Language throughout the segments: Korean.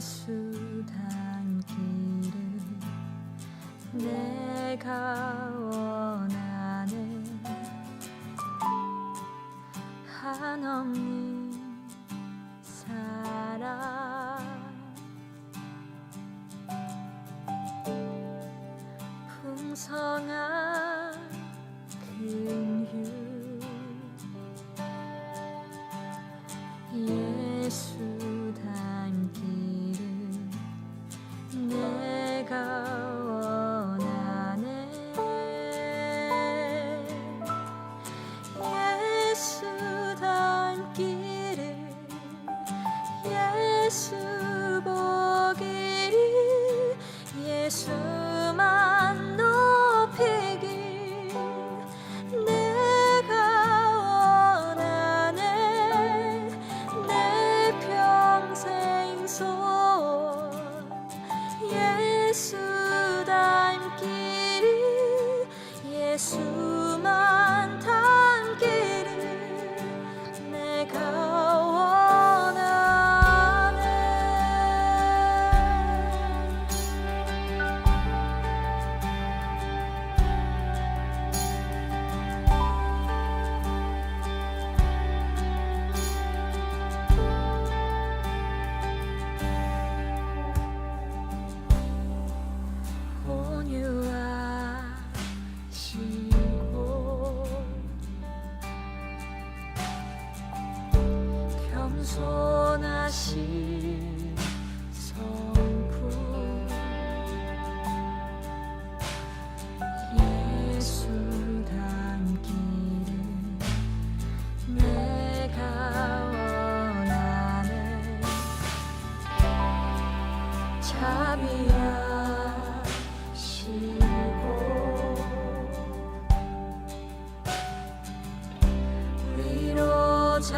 예수 닮기를 내가 원하네. 한없는 사랑 풍성한 긍휼 예수 닮기를 내가 원하네. 예수 닮기를 예수 보기를 예수만 높이길 내가 원하네. 내 평생 소원 예수 닮기를 예수만 닮기를 내가 원하네. 온유하시고 겸손하신 성품 예수 닮기를 내가 원하네. 자비하시고 위로자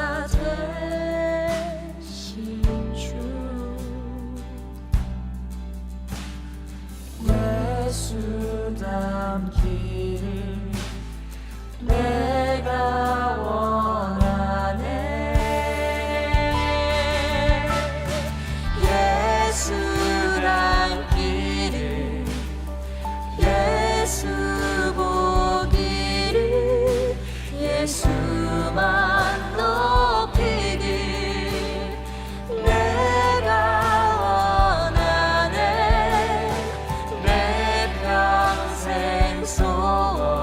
되신 주 예수 닮기를 내가 원하네. 예수 닮기를 예수 보기를 예수만 높이길 내가 원하네. 내 평생 소원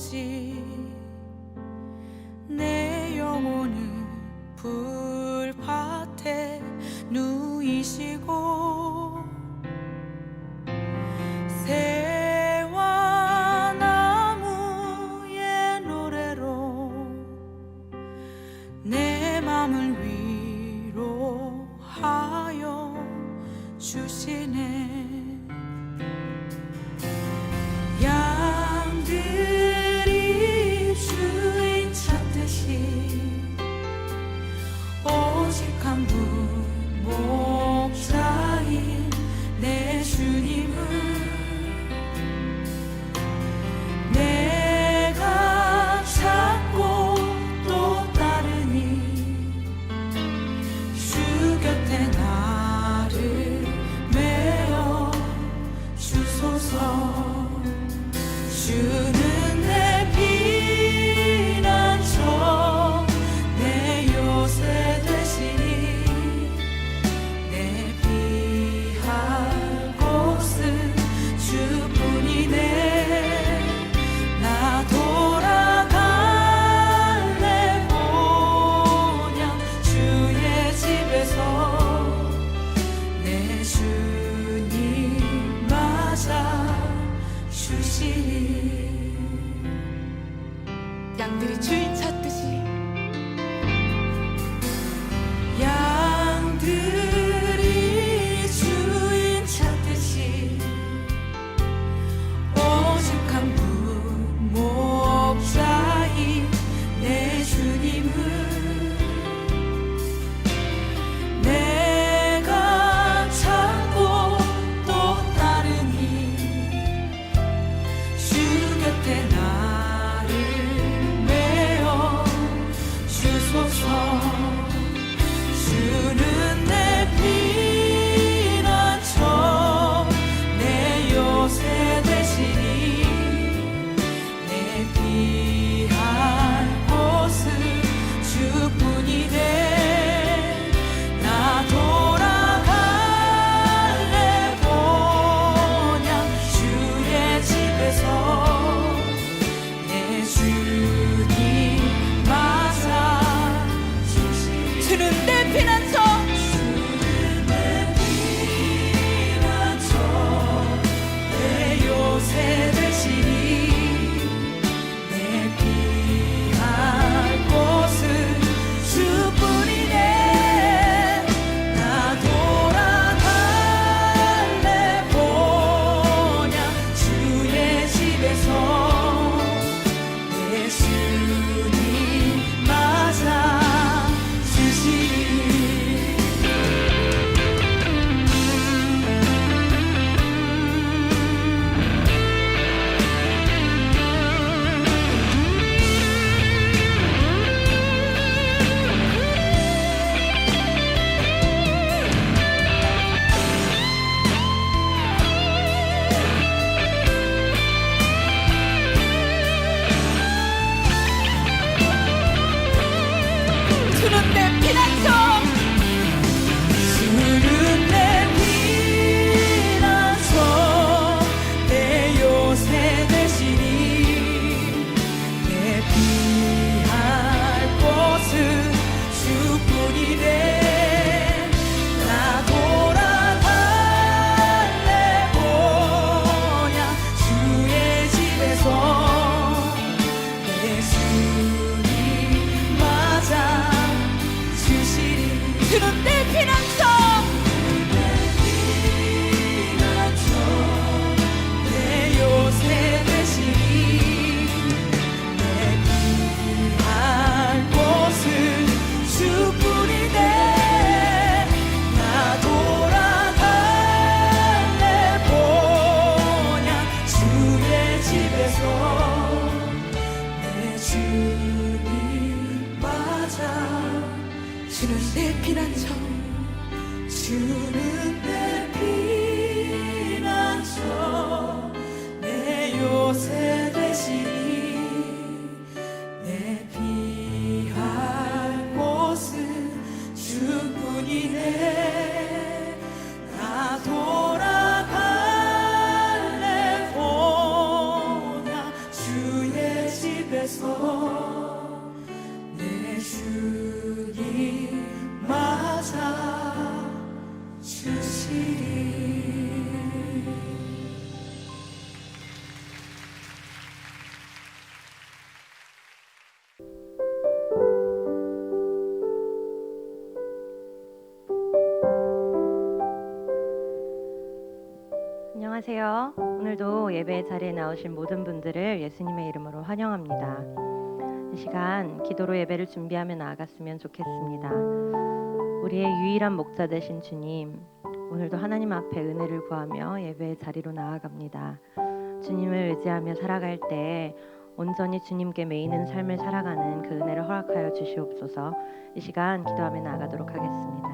없이 내 영혼을 불밭에 누이시고 새와 나무의 노래로 내 맘을 위로하여 주시네. 양들이 주인 찾듯이 오직 한 분 목자인 내 주님을 내가 찾고 또 따르니 주 곁에 나를 메어 주소서. 주는 내 피난처 내 요새 되시니 내 피할 곳은 주뿐이네. 나 돌아갈래 보냐 주의 집에서 내 주님 맞아 주시니. 양들이 주인 찾듯이 양들이 주인 찾듯이 오직 한 분 목자인 내 주님을 내가 찾고 또 따르니 주 곁에 나를 메어 주소서. 주는 내 피난처 내 요새 되시니 내 피할 곳은 주뿐이네. 나 돌아갈래 보냐 주의 집에서 내 주님 맞아 주시. 주는 내 피난처 주는 내 피난처 내 요새 되시니 내 피할 곳은 주뿐이네. 나 돌아갈래 보냐 주의 집에서 내 주님 맞아 주시니. 주는 내 피난처 주는 내 피난처 내 요새 되시니 내 피할 곳은 주뿐이네. 나 돌아갈래 보냐 주의 집에서 내 주님 맞아 주시리. 주는 내 피난처 내 피난처 내 요새 되시니 내 피할 곳은 주뿐이네. 나 돌아갈래 보냐 주의 집에서 내 주님 맞아. 주는 내 피난처 주는 내 피난처 내 요새 되시니 내 피할 곳은 주뿐이네. 나 돌아갈래 보냐 주의 집 안녕하세요. 오늘도 예배 자리에 나오신 모든 분들을 예수님의 이름으로 환영합니다. 이 시간 기도로 예배를 준비하며 나아갔으면 좋겠습니다. 우리의 유일한 목자 되신 주님, 오늘도 하나님 앞에 은혜를 구하며 예배의 자리로 나아갑니다. 주님을 의지하며 살아갈 때 온전히 주님께 매이는 삶을 살아가는 그 은혜를 허락하여 주시옵소서. 이 시간 기도하며 나아가도록 하겠습니다.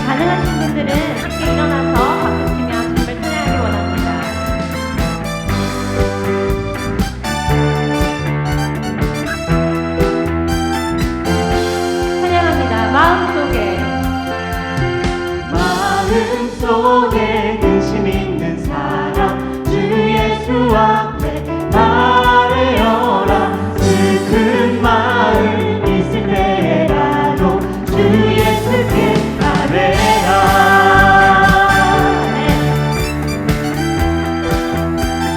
가능하신 분들은 함께 일어나서 박수치며 주님을 찬양하기 원합니다. 찬양합니다. 마음속에 근심 있는 사람 주 예수 앞에 말해어라. 슬픈 마음 있을 때라도 주 예수께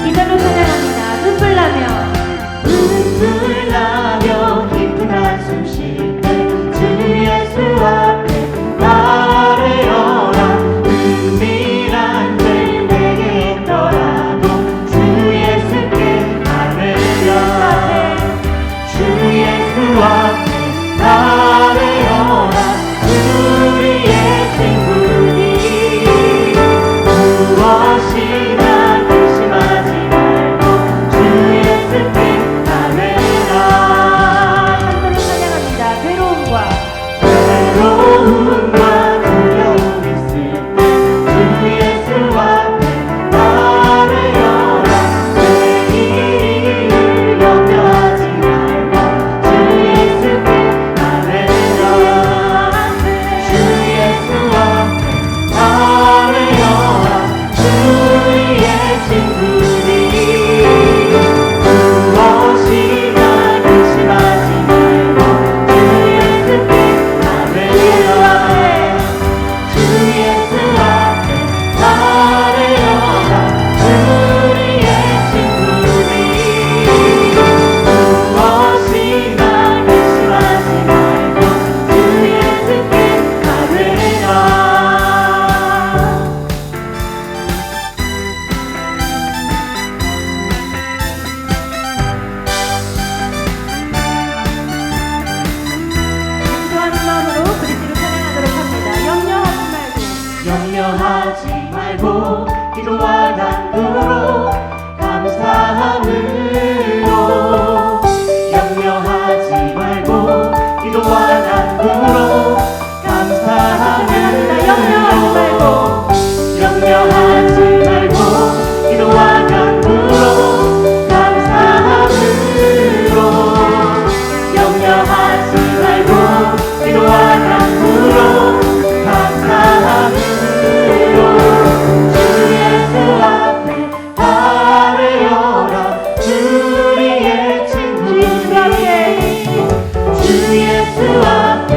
이절로 찬양합니다. 눈물나며 깊은 한숨 쉴 때 주 예수 앞에 말해어라. 은밀한 죄 내게 있더라도 주 예수께 말해라. 주 예수 앞에 말해어라. 우리의 친구니 무엇이나 의심하지 말고 주 예수께 말해라. 한번로 찬양합니다. 외로움과 두려움 있을 때 주 예수 앞에 말해어라. 내일을 염려하지 말고 주 예수께 말해라. 주 예수 앞에 말해어라. 우리의 친구니 무엇이나 의심하지 말고 주 예수께 말해라. 주 예수 앞에 말해어라. 우리의 친구니 무엇이나 의심하지 말고 주 예수께 말해라. 기도하는 마음으로 그리스도를 찬양하도록 합니다. 염려하지 말고 기도와 간구로 감사함으로. 염려하지 말고 기도와 간구로 감사함으로. 염려하지 말고 기도와 간구로 감사함으로. 염려하지 말고 기도와 간구로 감사함으로. 주 예수 앞에 말해어라. 우리의 친구니 주 예수 앞에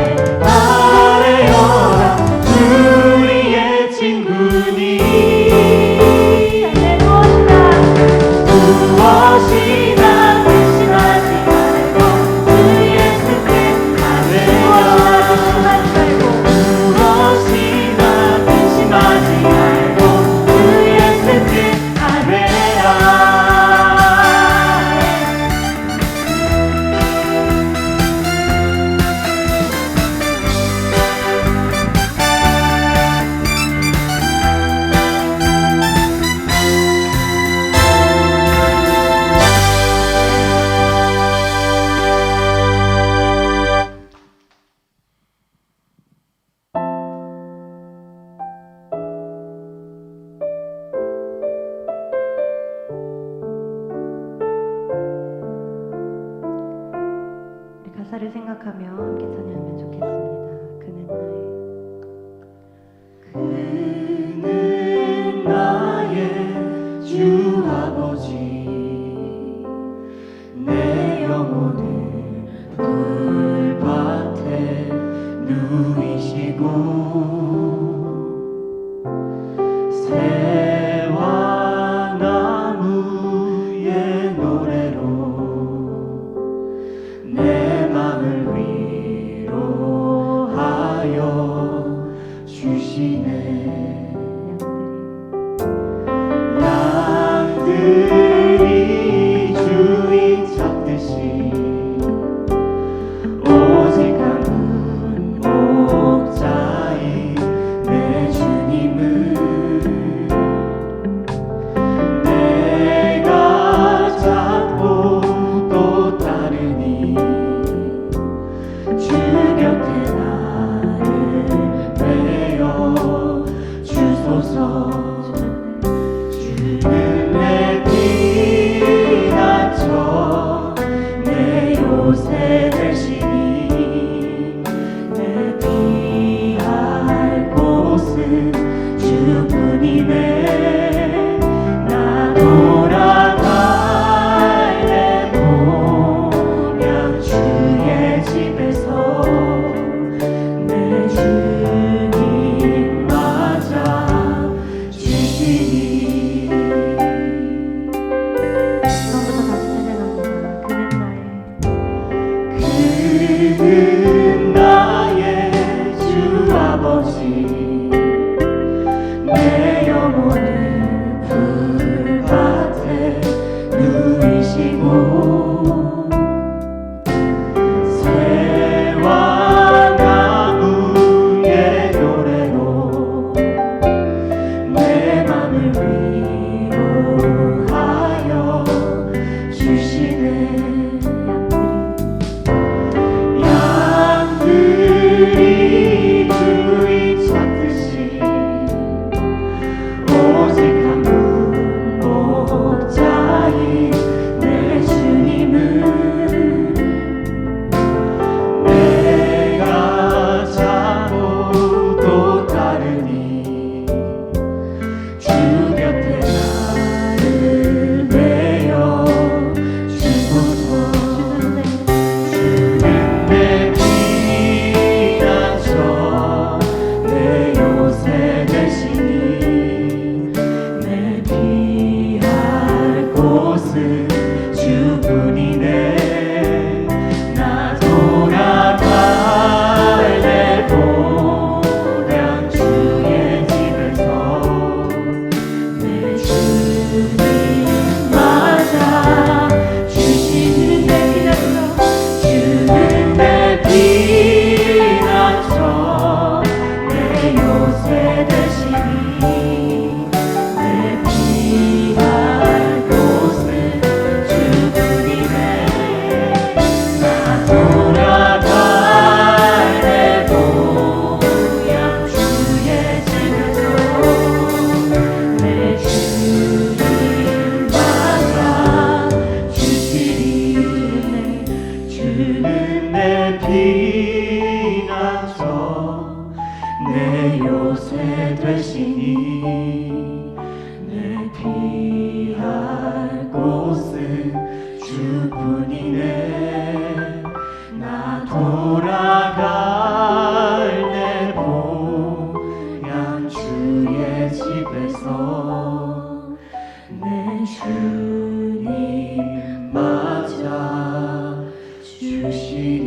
누이시고 새와 나무의 노래로 내 맘을 위로하여 주시네. 양들이 주인 찾듯이 오직 한 목자인 내 주님을 내가 찾고 또 따르니 주 곁에 나를 메어 주소서. 주는 내 피난처 내 요새 되시니 내 피할 곳은 주뿐이네. 나 돌아갈래 고향 주의 집에서 내 주님 맞아 주시니. 처음부터 다시 찬양합니다. 그는 나의 주 아버지 내 영혼을 풀밭에 누이시고 새와 나무의 노래로 내 맘을 위로하여 주시네. 양들이 주인 찾듯이 오직 한 목자인 내 주님을 내가 찾고 또 따르니 주 곁에 나를 메어 주소서. 주는 내 피난처 내 요새 되시니 내 피할 곳은 주뿐이네. 나 돌아갈래 고향 주의 집에서 내 주님 맞아 주시는 내 피난처. 주는 내 피난처 내 요새 되시니 내 피할 곳은 주뿐이네. 나 돌아갈래 고향 주의 집에서 내 주님 맞아 주시니. 주는 내 피난처 내 요새 되시니 내 피할 곳은 주뿐이네. 나 돌아갈래 고향 주의 집에서 내 주님 맞아 주시리.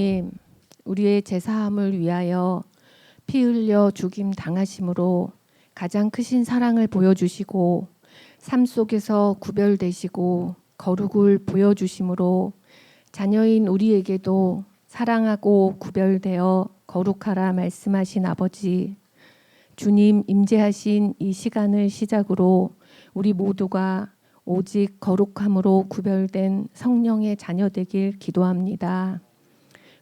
주님, 우리의 제사함을 위하여 피 흘려 죽임 당하심으로 가장 크신 사랑을 보여주시고 삶 속에서 구별되시고 거룩을 보여주심으로 자녀인 우리에게도 사랑하고 구별되어 거룩하라 말씀하신 아버지, 주님 임재하신 이 시간을 시작으로 우리 모두가 오직 거룩함으로 구별된 성령의 자녀 되길 기도합니다.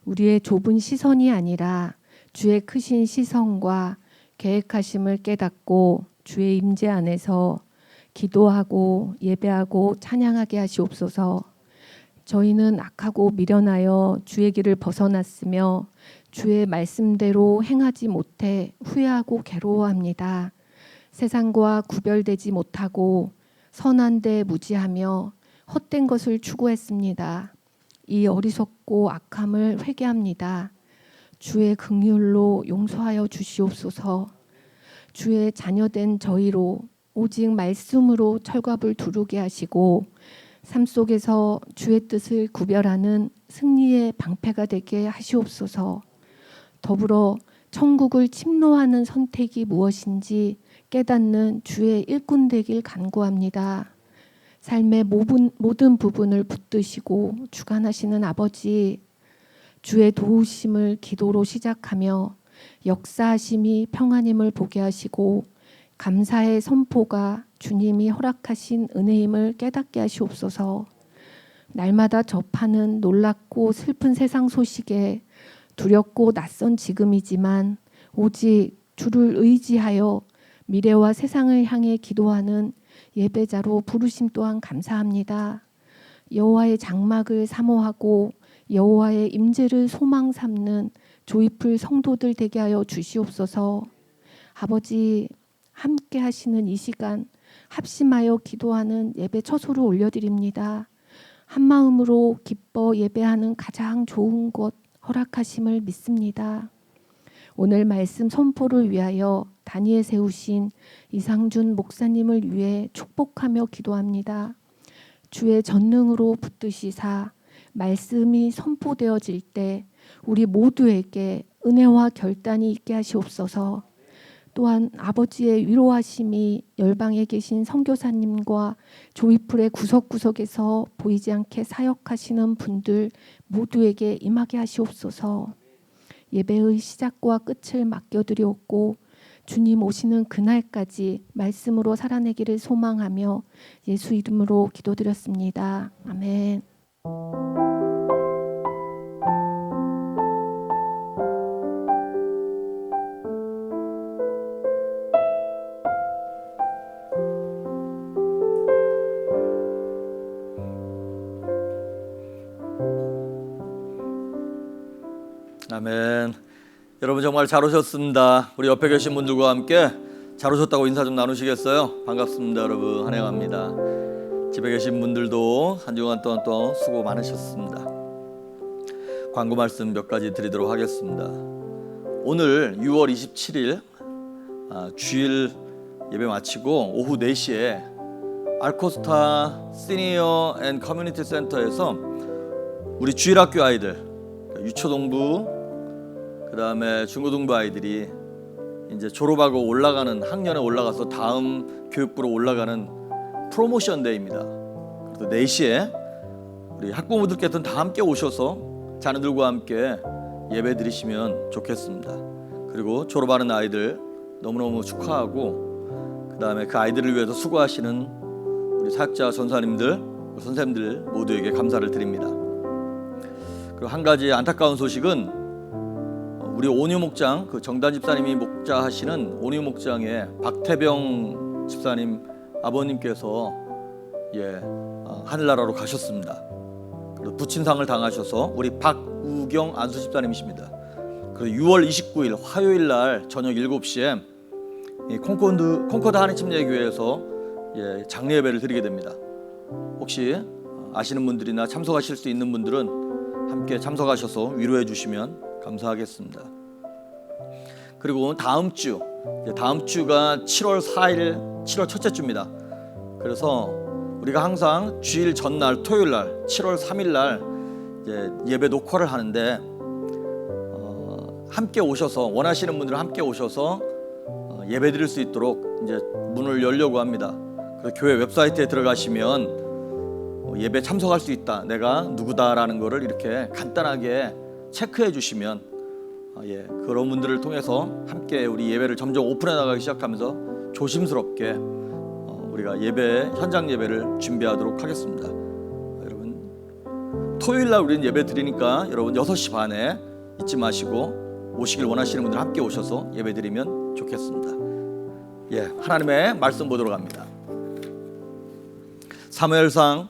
우리의 좁은 시선이 아니라 주의 크신 시선과 계획하심을 깨닫고 주의 임재 안에서 기도하고 예배하고 찬양하게 하시옵소서. 저희는 악하고 미련하여 주의 길을 벗어났으며 주의 말씀대로 행하지 못해 후회하고 괴로워합니다. 세상과 구별되지 못하고 선한 데 무지하며 헛된 것을 추구했습니다. 이 어리석고 악함을 회개합니다. 주의 긍휼로 용서하여 주시옵소서. 주의 자녀된 저희로 오직 말씀으로 철갑을 두르게 하시고 삶 속에서 주의 뜻을 구별하는 승리의 방패가 되게 하시옵소서. 더불어 천국을 침노하는 선택이 무엇인지 깨닫는 주의 일꾼 되길 간구합니다. 삶의 모든 부분을 붙드시고 주관하시는 아버지, 주의 도우심을 기도로 시작하며 역사하심이 평안임을 보게 하시고 감사의 선포가 주님이 허락하신 은혜임을 깨닫게 하시옵소서. 날마다 접하는 놀랍고 슬픈 세상 소식에 두렵고 낯선 지금이지만 오직 주를 의지하여 미래와 세상을 향해 기도하는 예배자로 부르심 또한 감사합니다. 여호와의 장막을 사모하고 여호와의 임재를 소망 삼는 조이풀 성도들 되게 하여 주시옵소서. 아버지, 함께 하시는 이 시간 합심하여 기도하는 예배 처소를 올려드립니다. 한 마음으로 기뻐 예배하는 가장 좋은 곳 허락하심을 믿습니다. 오늘 말씀 선포를 위하여 단위에 세우신 이상준 목사님을 위해 축복하며 기도합니다. 주의 전능으로 붙드시사 말씀이 선포되어질 때 우리 모두에게 은혜와 결단이 있게 하시옵소서. 또한 아버지의 위로하심이 열방에 계신 선교사님과 조이풀의 구석구석에서 보이지 않게 사역하시는 분들 모두에게 임하게 하시옵소서. 예배의 시작과 끝을 맡겨드리옵고 주님 오시는 그날까지 말씀으로 살아내기를 소망하며 예수 이름으로 기도드렸습니다. 아멘. 아멘. 여러분 정말 잘 오셨습니다. 우리 옆에 계신 분들과 함께 잘 오셨다고 인사 좀 나누시겠어요? 반갑습니다. 여러분 환영합니다. 집에 계신 분들도 한 주간 동안 또 수고 많으셨습니다. 광고 말씀 몇 가지 드리도록 하겠습니다. 오늘 6월 27일 주일 예배 마치고 오후 4시에 알코스타 시니어 앤 커뮤니티 센터에서 우리 주일학교 아이들, 유초동부, 그 다음에 중고등부 아이들이 이제 졸업하고 올라가는 학년에 올라가서 다음 교육부로 올라가는 프로모션 데이입니다. 그래서 4시에 우리 학부모들께서는 다 함께 오셔서 자녀들과 함께 예배 드리시면 좋겠습니다. 그리고 졸업하는 아이들 너무너무 축하하고 그 다음에 그 아이들을 위해서 수고하시는 우리 사역자 전사님들, 선생님들 모두에게 감사를 드립니다. 그리고 한 가지 안타까운 소식은 우리 온유 목장, 그 정단 집사님이 목자하시는 온유 목장의 박태병 집사님 아버님께서 하늘나라로 가셨습니다. 그리고 부친상을 당하셔서 우리 박우경 안수 집사님이십니다. 그리고 6월 29일 화요일 날 저녁 7시에 콩코드 한인침례교회에서 장례 예배를 드리게 됩니다. 혹시 아시는 분들이나 참석하실 수 있는 분들은 함께 참석하셔서 위로해 주시면 감사하겠습니다. 그리고 다음 주가 7월 4일 7월 첫째 주입니다. 그래서 우리가 항상 주일 전날 토요일 날 7월 3일 날 예배 녹화를 하는데 함께 오셔서 원하시는 분들은 함께 오셔서 예배 드릴 수 있도록 이제 문을 열려고 합니다. 그래서 교회 웹사이트에 들어가시면 예배 참석할 수 있다, 내가 누구다라는 거를 이렇게 간단하게 체크해 주시면 그런 분들을 통해서 함께 우리 예배를 점점 오픈해 나가기 시작하면서 조심스럽게 우리가 예배, 현장 예배를 준비하도록 하겠습니다. 여러분, 토요일 날 우리는 예배 드리니까 여러분 6시 반에 잊지 마시고 오시길 원하시는 분들 함께 오셔서 예배 드리면 좋겠습니다. 하나님의 말씀 보도록 합니다. 사무엘상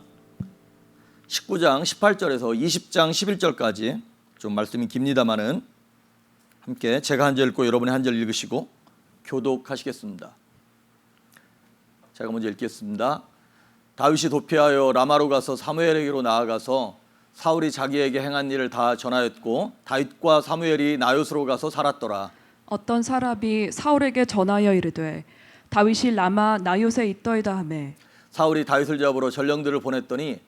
19장 18절에서 20장 11절까지 좀 말씀이 깁니다마는 함께 제가 한 절 읽고 여러분이 한 절 읽으시고 교독하시겠습니다. 제가 먼저 읽겠습니다. 다윗이 도피하여 라마로 가서 사무엘에게로 나아가서 사울이 자기에게 행한 일을 다 전하였고 다윗과 사무엘이 나요스로 가서 살았더라. 어떤 사람이 사울에게 전하여 이르되 다윗이 라마 나요스에 있더이다 하매 사울이 다윗을 잡으러 전령들을 보냈더니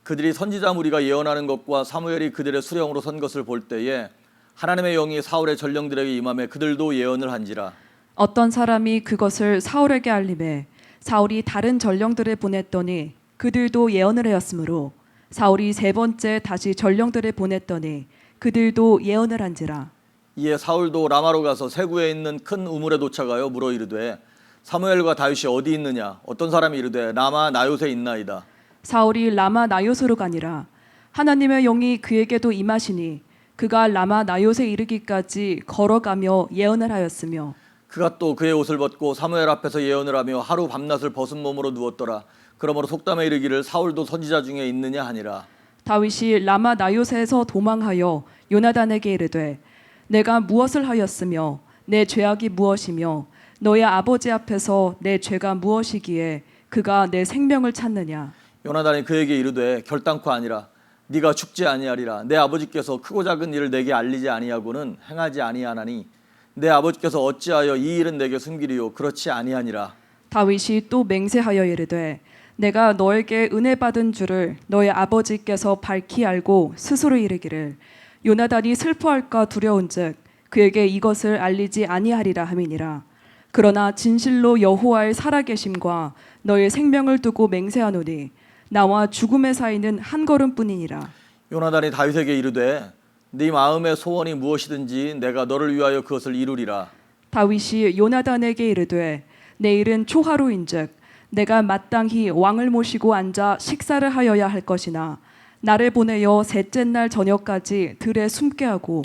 그들이 선지자 무리가 예언하는 것과 사무엘이 그들의 수령으로 선 것을 볼 때에 하나님의 영이 사울의 전령들에게 임하매 그들도 예언을 한지라. 어떤 사람이 그것을 사울에게 알림해 사울이 다른 전령들을 보냈더니 그들도 예언을 하였으므로 사울이 세 번째 다시 전령들을 보냈더니 그들도 예언을 한지라. 이에 사울도 라마로 가서 세구에 있는 큰 우물에 도착하여 물어 이르되 사무엘과 다윗이 어디 있느냐? 어떤 사람이 이르되 라마 나요스에 있나이다. 사울이 라마 나요스로 가니라. 하나님의 영이 그에게도 임하시니 그가 라마 나요스에 이르기까지 걸어가며 예언을 하였으며 그가 또 그의 옷을 벗고 사무엘 앞에서 예언을 하며 하루 밤낮을 벗은 몸으로 누웠더라. 그러므로 속담에 이르기를 사울도 선지자 중에 있느냐 하니라. 다윗이 라마 나요스에서 도망하여 요나단에게 이르되 내가 무엇을 하였으며 내 죄악이 무엇이며 너의 아버지 앞에서 내 죄가 무엇이기에 그가 내 생명을 찾느냐. 요나단이 그에게 이르되 결단코 아니라 네가 죽지 아니하리라. 내 아버지께서 크고 작은 일을 내게 알리지 아니하고는 행하지 아니하나니 내 아버지께서 어찌하여 이 일은 내게 숨기리요 그렇지 아니하니라. 다윗이 또 맹세하여 이르되 내가 너에게 은혜 받은 줄을 너의 아버지께서 밝히 알고 스스로 이르기를 요나단이 슬퍼할까 두려운즉 그에게 이것을 알리지 아니하리라 함이니라. 그러나 진실로 여호와의 살아계심과 너의 생명을 두고 맹세하노니 나와 죽음의 사이는 한 걸음뿐이니라. 요나단이 다윗에게 이르되 네 마음의 소원이 무엇이든지 내가 너를 위하여 그것을 이루리라. 다윗이 요나단에게 이르되 내일은 초하루인즉 내가 마땅히 왕을 모시고 앉아 식사를 하여야 할 것이나 나를 보내어 셋째 날 저녁까지 들에 숨게 하고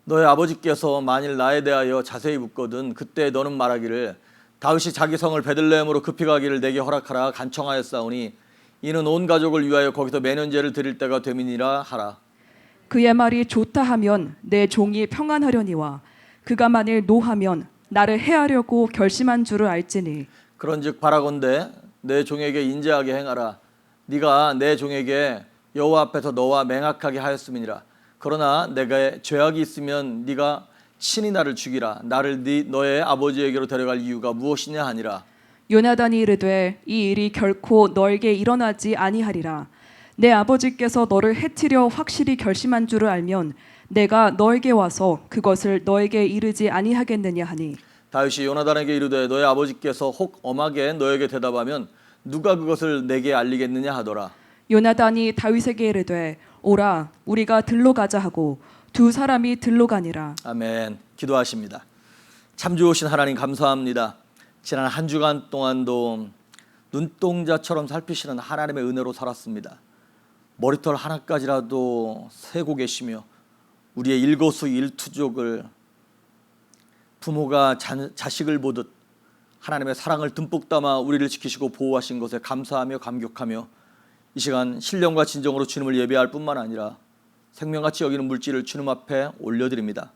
너의 아버지께서 만일 나에 대하여 자세히 묻거든 그때 너는 말하기를 다윗이 자기 성을 베들레헴으로 급히 가기를 내게 허락하라 간청하였사오니 이는 온 가족을 위하여 거기서 매년제를 드릴 때가 됨이니라 하라. 그의 말이 좋다 하면 내 종이 평안하려니와 그가 만일 노하면 나를 해하려고 결심한 줄을 알지니 그런즉 바라건대 내 종에게 인자하게 행하라. 네가 내 종에게 여호와 앞에서 너와 맹약하게 하였음이니라. 그러나 내가 죄악이 있으면 네가 친히 나를 죽이라. 나를 너의 아버지에게로 데려갈 이유가 무엇이냐 하니라. 요나단이 이르되 이 일이 결코 너에게 일어나지 아니하리라. 내 아버지께서 너를 해치려 확실히 결심한 줄을 알면 내가 너에게 와서 그것을 너에게 이르지 아니하겠느냐 하니 다윗이 요나단에게 이르되 너의 아버지께서 혹 엄하게 너에게 대답하면 누가 그것을 내게 알리겠느냐 하더라. 요나단이 다윗에게 이르되 오라 우리가 들로 가자 하고 두 사람이 들로 가니라. 아멘. 기도하십니다. 참 좋으신 하나님 감사합니다. 지난 한 주간 동안도 눈동자처럼 살피시는 하나님의 은혜로 살았습니다. 머리털 하나까지라도 세고 계시며 우리의 일거수일투족을 부모가 자식을 보듯 하나님의 사랑을 듬뿍 담아 우리를 지키시고 보호하신 것에 감사하며 감격하며 이 시간 신령과 진정으로 주님을 예배할 뿐만 아니라 생명같이 여기는 물질을 주님 앞에 올려드립니다.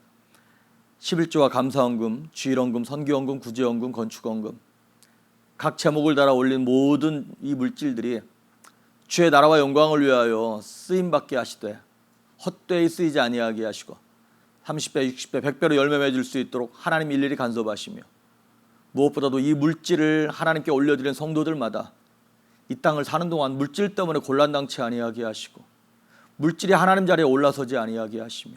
11조와 감사헌금, 주일헌금, 선교헌금, 구제헌금, 건축헌금 각 제목을 달아 올린 모든 이 물질들이 주의 나라와 영광을 위하여 쓰임받게 하시되 헛되이 쓰이지 아니하게 하시고 30배, 60배, 100배로 열매 맺을 수 있도록 하나님 일일이 간섭하시며 무엇보다도 이 물질을 하나님께 올려드린 성도들마다 이 땅을 사는 동안 물질 때문에 곤란당치 아니하게 하시고 물질이 하나님 자리에 올라서지 아니하게 하시며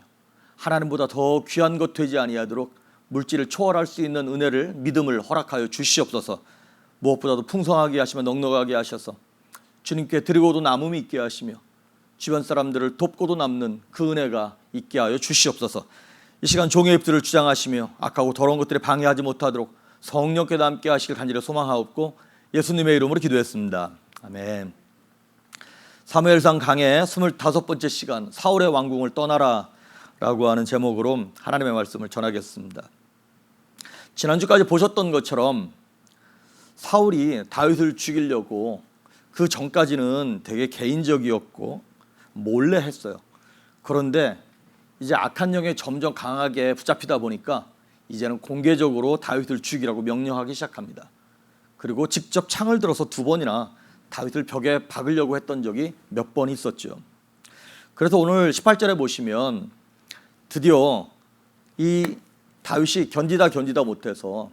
하나님보다 더 귀한 것 되지 아니하도록 물질을 초월할 수 있는 은혜를, 믿음을 허락하여 주시옵소서. 무엇보다도 풍성하게 하시며 넉넉하게 하셔서 주님께 드리고도 남음이 있게 하시며 주변 사람들을 돕고도 남는 그 은혜가 있게 하여 주시옵소서. 이 시간 종의 입술을 주장하시며 악하고 더러운 것들에 방해하지 못하도록 성령께서 함께 하시길 간절히 소망하옵고 예수님의 이름으로 기도했습니다. 아멘. 사무엘상 강의 25번째 시간, 사울의 왕궁을 떠나라 라고 하는 제목으로 하나님의 말씀을 전하겠습니다. 지난주까지 보셨던 것처럼 사울이 다윗을 죽이려고 그 전까지는 되게 개인적이었고 몰래 했어요. 그런데 이제 악한 영에 점점 강하게 붙잡히다 보니까 이제는 공개적으로 다윗을 죽이라고 명령하기 시작합니다. 그리고 직접 창을 들어서 2번이나 다윗을 벽에 박으려고 했던 적이 몇 번 있었죠. 그래서 오늘 18절에 보시면 드디어 이 다윗이 견디다 못해서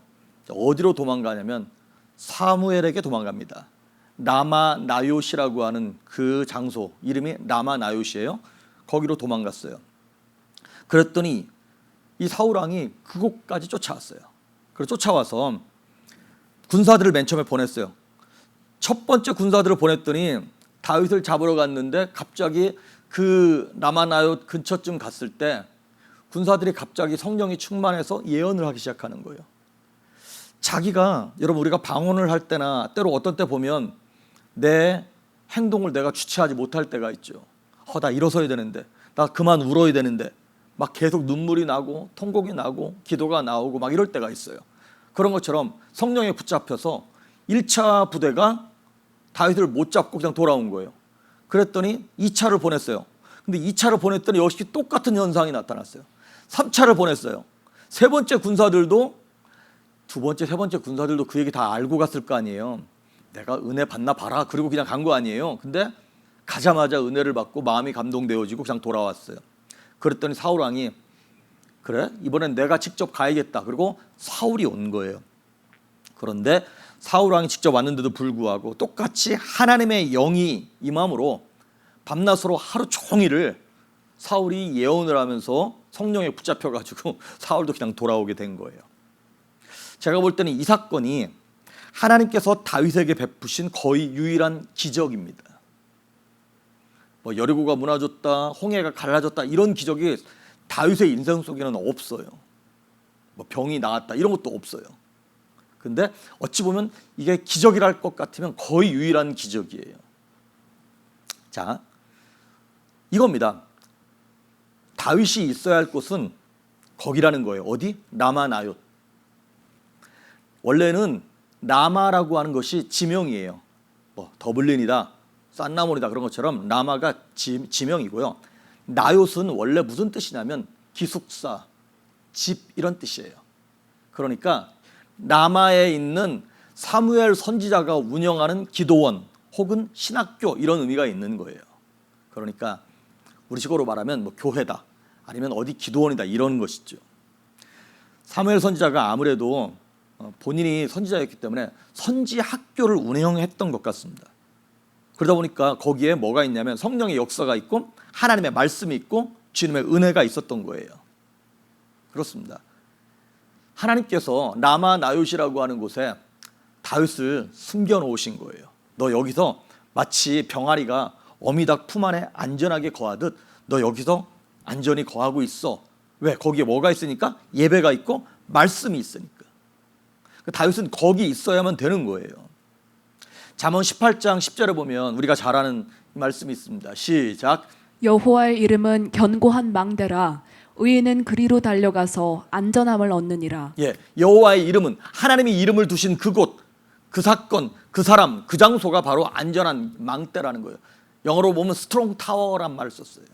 어디로 도망가냐면 사무엘에게 도망갑니다. 라마 나요시라고 하는 그 장소, 이름이 라마 나요시예요. 거기로 도망갔어요. 그랬더니 이 사울 왕이 그곳까지 쫓아왔어요. 그래서 쫓아와서 군사들을 맨 처음에 보냈어요. 첫 번째 군사들을 보냈더니 다윗을 잡으러 갔는데 갑자기 그 라마 나요 근처쯤 갔을 때 군사들이 갑자기 성령이 충만해서 예언을 하기 시작하는 거예요. 자기가, 여러분, 우리가 방언을 할 때나 때로 어떤 때 보면 내 행동을 내가 주체하지 못할 때가 있죠. 나 일어서야 되는데, 나 그만 울어야 되는데, 막 계속 눈물이 나고 통곡이 나고 기도가 나오고 막 이럴 때가 있어요. 그런 것처럼 성령에 붙잡혀서 1차 부대가 다윗을 못 잡고 그냥 돌아온 거예요. 그랬더니 2차를 보냈어요. 근데 2차를 보냈더니 역시 똑같은 현상이 나타났어요. 3차를 보냈어요. 세 번째 군사들도, 두 번째, 세 번째 군사들도 그 얘기 다 알고 갔을 거 아니에요. 내가 은혜 받나 봐라. 그리고 그냥 간 거 아니에요. 근데 가자마자 은혜를 받고 마음이 감동되어지고 그냥 돌아왔어요. 그랬더니 사울 왕이, 그래? 이번엔 내가 직접 가야겠다. 그리고 사울이 온 거예요. 그런데 사울 왕이 직접 왔는데도 불구하고 똑같이 하나님의 영이 임함으로 밤낮으로 하루 종일을 사울이 예언을 하면서 성령에 붙잡혀가지고 사울도 그냥 돌아오게 된 거예요. 제가 볼 때는 이 사건이 하나님께서 다윗에게 베푸신 거의 유일한 기적입니다. 뭐 여리고가 무너졌다, 홍해가 갈라졌다, 이런 기적이 다윗의 인생 속에는 없어요. 뭐 병이 나았다, 이런 것도 없어요. 근데 어찌 보면 이게 기적이랄 것 같으면 거의 유일한 기적이에요. 자, 이겁니다. 다윗이 있어야 할 곳은 거기라는 거예요. 어디? 라마 나얏. 원래는 라마라고 하는 것이 지명이에요. 뭐 더블린이다, 산나몬이다, 그런 것처럼 라마가 지명이고요. 나얏은 원래 무슨 뜻이냐면 기숙사, 집, 이런 뜻이에요. 그러니까 라마에 있는 사무엘 선지자가 운영하는 기도원 혹은 신학교, 이런 의미가 있는 거예요. 그러니까 우리식으로 말하면 뭐 교회다, 아니면 어디 기도원이다, 이런 것이죠. 사무엘 선지자가 아무래도 본인이 선지자였기 때문에 선지 학교를 운영했던 것 같습니다. 그러다 보니까 거기에 뭐가 있냐면 성령의 역사가 있고 하나님의 말씀이 있고 주님의 은혜가 있었던 거예요. 그렇습니다. 하나님께서 라마 나얏이라고 하는 곳에 다윗을 숨겨놓으신 거예요. 너 여기서 마치 병아리가 어미닭 품 안에 안전하게 거하듯 너 여기서 안전히 거하고 있어. 왜? 거기에 뭐가 있으니까? 예배가 있고 말씀이 있으니까. 다윗은 거기 있어야만 되는 거예요. 잠언 18장 10절에 보면 우리가 잘 아는 말씀이 있습니다. 시작. 여호와의 이름은 견고한 망대라. 의인은 그리로 달려가서 안전함을 얻느니라. 예, 여호와의 이름은, 하나님이 이름을 두신 그곳, 그 사건, 그 사람, 그 장소가 바로 안전한 망대라는 거예요. 영어로 보면 스트롱 타워란 말을 썼어요.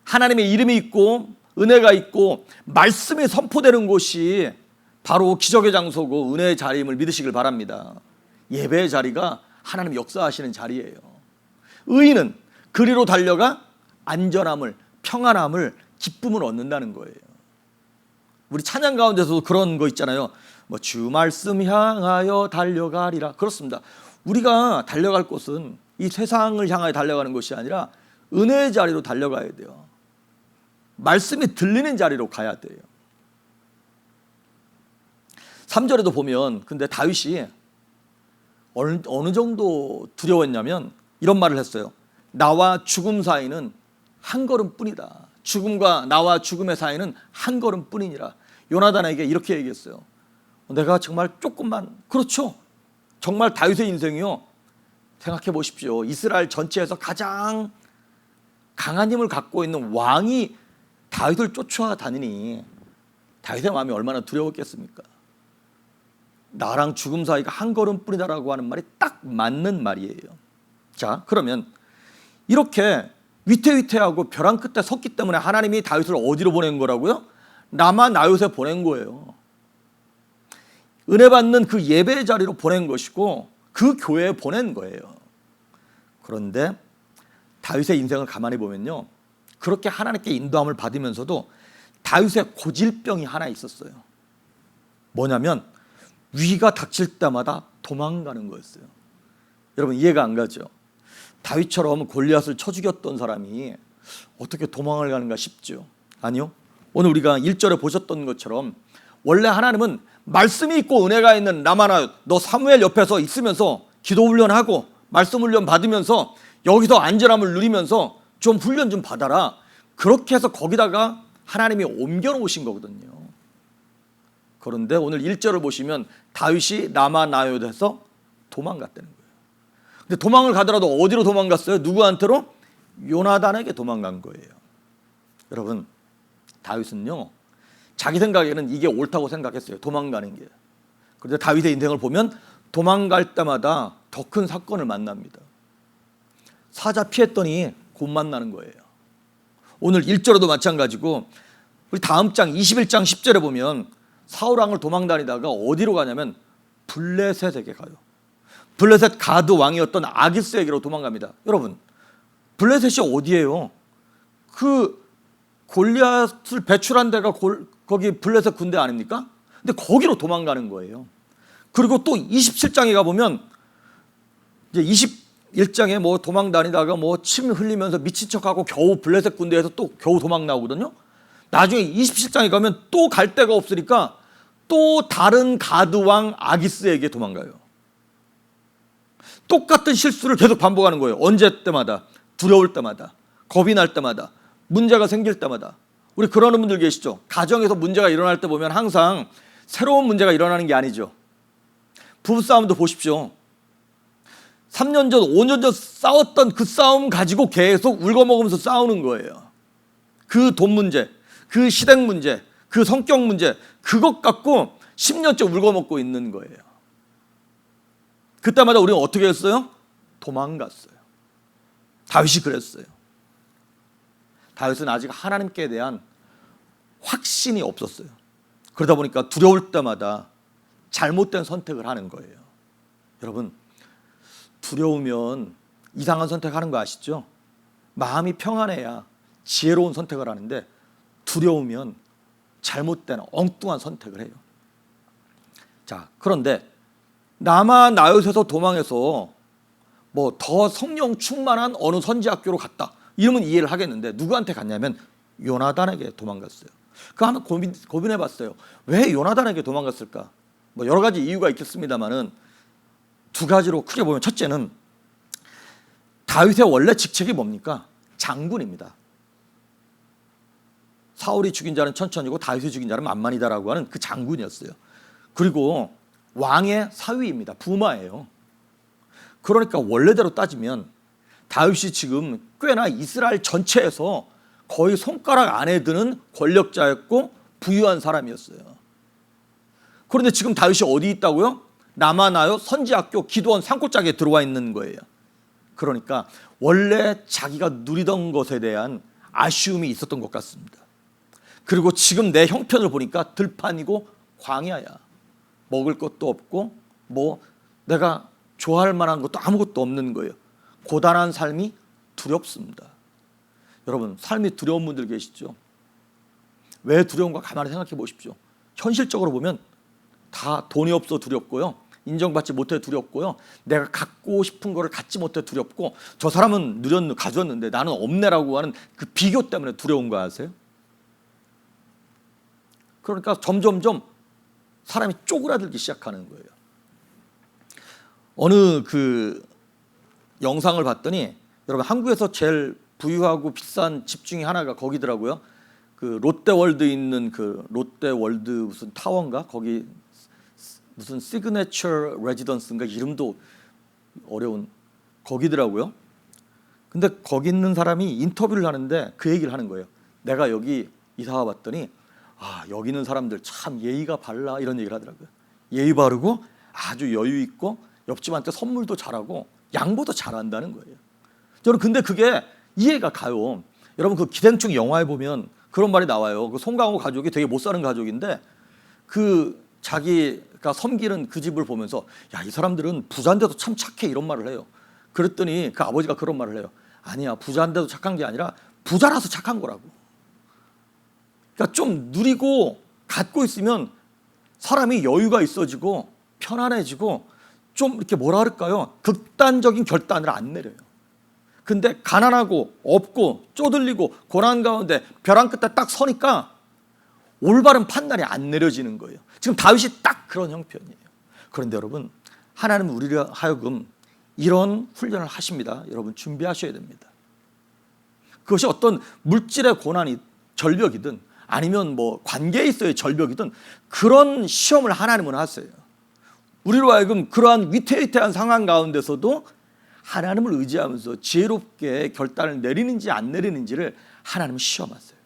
하나님의 이름이 있고 은혜가 있고 말씀이 선포되는 곳이 바로 기적의 장소고 은혜의 자리임을 믿으시길 바랍니다. 예배의 자리가 하나님 역사하시는 자리예요. 의인은 그리로 달려가 안전함을, 평안함을, 기쁨을 얻는다는 거예요. 우리 찬양 가운데서도 그런 거 있잖아요. 뭐 주 말씀 향하여 달려가리라. 그렇습니다. 우리가 달려갈 곳은 이 세상을 향하여 달려가는 것이 아니라 은혜의 자리로 달려가야 돼요. 말씀이 들리는 자리로 가야 돼요. 3절에도 보면 근데 다윗이 어느 정도 두려웠냐면 이런 말을 했어요. 나와 죽음 사이는 한 걸음뿐이다. 죽음과 나와 죽음의 사이는 한 걸음뿐이니라. 요나단에게 이렇게 얘기했어요. 내가 정말 조금만, 그렇죠, 정말 다윗의 인생이요, 생각해 보십시오. 이스라엘 전체에서 가장 강한 힘을 갖고 있는 왕이 다윗을 쫓아다니니 다윗의 마음이 얼마나 두려웠겠습니까? 나랑 죽음 사이가 한 걸음뿐이다라고 하는 말이 딱 맞는 말이에요. 자, 그러면 이렇게 위태위태하고 벼랑 끝에 섰기 때문에 하나님이 다윗을 어디로 보낸 거라고요? 라마 나요세 보낸 거예요. 은혜 받는 그 예배의 자리로 보낸 것이고 그 교회에 보낸 거예요. 그런데 다윗의 인생을 가만히 보면요, 그렇게 하나님께 인도함을 받으면서도 다윗의 고질병이 하나 있었어요. 뭐냐면 위기가 닥칠 때마다 도망가는 거였어요. 여러분 이해가 안 가죠? 다윗처럼 골리앗을 쳐 죽였던 사람이 어떻게 도망을 가는가 싶죠? 아니요. 오늘 우리가 1절에 보셨던 것처럼 원래 하나님은 말씀이 있고 은혜가 있는 라마나 너 사무엘 옆에서 있으면서 기도 훈련하고 말씀 훈련 받으면서 여기서 안전함을 누리면서 좀 훈련 좀 받아라. 그렇게 해서 거기다가 하나님이 옮겨 놓으신 거거든요. 그런데 오늘 1절을 보시면 다윗이 라마 나요에서 도망갔다는 거예요. 근데 도망을 가더라도 어디로 도망갔어요? 누구한테로? 요나단에게 도망간 거예요. 여러분 다윗은요, 자기 생각에는 이게 옳다고 생각했어요. 도망가는 게. 그런데 다윗의 인생을 보면 도망갈 때마다 더 큰 사건을 만납니다. 사자 피했더니 곧 만나는 거예요. 오늘 1절에도 마찬가지고 우리 다음 장 21장 10절에 보면 사울왕을 도망다니다가 어디로 가냐면 블레셋에게 가요. 블레셋 가드 왕이었던 아기스에게로 도망갑니다. 여러분 블레셋이 어디예요? 그 골리앗을 배출한 데가 거기 블레셋 군대 아닙니까? 근데 거기로 도망가는 거예요. 그리고 또 27장에 가보면 이제 21장에 뭐 도망 다니다가 뭐 침 흘리면서 미친 척하고 겨우 블레셋 군대에서 또 겨우 도망 나오거든요. 나중에 27장에 가면 또 갈 데가 없으니까 또 다른 가드왕 아기스에게 도망가요. 똑같은 실수를 계속 반복하는 거예요. 언제 때마다, 두려울 때마다, 겁이 날 때마다, 문제가 생길 때마다. 우리 그러는 분들 계시죠? 가정에서 문제가 일어날 때 보면 항상 새로운 문제가 일어나는 게 아니죠. 부부싸움도 보십시오. 3년 전, 5년 전 싸웠던 그 싸움 가지고 계속 울고먹으면서 싸우는 거예요. 그 돈 문제, 그 시댁 문제, 그 성격 문제, 그것 갖고 10년째 울고먹고 있는 거예요. 그때마다 우리는 어떻게 했어요? 도망갔어요. 다윗이 그랬어요. 다윗은 아직 하나님께 대한 확신이 없었어요. 그러다 보니까 두려울 때마다 잘못된 선택을 하는 거예요. 여러분 두려우면 이상한 선택하는 거 아시죠? 마음이 평안해야 지혜로운 선택을 하는데 두려우면 잘못된 엉뚱한 선택을 해요. 자, 그런데 라마 나요세에서 도망해서 뭐 더 성령 충만한 어느 선지학교로 갔다 이러면 이해를 하겠는데 누구한테 갔냐면 요나단에게 도망갔어요. 그거 한번 고민해봤어요. 왜 요나단에게 도망갔을까? 뭐 여러 가지 이유가 있겠습니다만은 두 가지로 크게 보면, 첫째는 다윗의 원래 직책이 뭡니까? 장군입니다. 사울이 죽인 자는 천천히고 다윗이 죽인 자는 만만이다라고 하는 그 장군이었어요. 그리고 왕의 사위입니다. 부마예요. 그러니까 원래대로 따지면 다윗이 지금 꽤나 이스라엘 전체에서 거의 손가락 안에 드는 권력자였고 부유한 사람이었어요. 그런데 지금 다윗이 어디 있다고요? 라마나요 선지학교 기도원 산골짜기에 들어와 있는 거예요. 그러니까 원래 자기가 누리던 것에 대한 아쉬움이 있었던 것 같습니다. 그리고 지금 내 형편을 보니까 들판이고 광야야. 먹을 것도 없고 뭐 내가 좋아할 만한 것도 아무것도 없는 거예요. 고단한 삶이 두렵습니다. 여러분 삶이 두려운 분들 계시죠? 왜 두려운가 가만히 생각해 보십시오. 현실적으로 보면 다 돈이 없어 두렵고요, 인정받지 못해 두렵고요, 내가 갖고 싶은 거를 갖지 못해 두렵고, 저 사람은 가졌는데 나는 없네라고 하는 그 비교 때문에 두려운 거 아세요? 그러니까 점점점 사람이 쪼그라들기 시작하는 거예요. 어느 그 영상을 봤더니 여러분 한국에서 제일 부유하고 비싼 집 중에 하나가 거기더라고요. 그 롯데월드 있는 그 롯데월드 무슨 타워인가 거기 무슨 시그네처 레지던스인가 이름도 어려운 거기더라고요. 근데 거기 있는 사람이 인터뷰를 하는데 그 얘기를 하는 거예요. 내가 여기 이사 와봤더니 여기 있는 사람들 참 예의가 발라 이런 얘기를 하더라고요. 예의 바르고 아주 여유 있고 옆집한테 선물도 잘하고 양보도 잘한다는 거예요. 저는 근데 그게 이해가 가요. 여러분 그 기생충 영화에 보면 그런 말이 나와요. 그 송강호 가족이 되게 못 사는 가족인데 그 자기가 섬기는 그 집을 보면서 야, 이 사람들은 부자인데도 참 착해 이런 말을 해요. 그랬더니 그 아버지가 그런 말을 해요. 아니야, 부자인데도 착한 게 아니라 부자라서 착한 거라고. 그러니까 좀 누리고 갖고 있으면 사람이 여유가 있어지고 편안해지고 좀 이렇게 뭐라 그럴까요? 극단적인 결단을 안 내려요. 근데 가난하고 없고 쪼들리고 고난 가운데 벼랑 끝에 딱 서니까 올바른 판단이 안 내려지는 거예요. 지금 다윗이 딱 그런 형편이에요. 그런데 여러분, 하나님은 우리를 하여금 이런 훈련을 하십니다. 여러분 준비하셔야 됩니다. 그것이 어떤 물질의 고난이 절벽이든 아니면 뭐 관계에 있어의 절벽이든 그런 시험을 하나님은 하세요. 우리로 하여금 그러한 위태위태한 상황 가운데서도 하나님을 의지하면서 지혜롭게 결단을 내리는지 안 내리는지를 하나님은 시험하세요.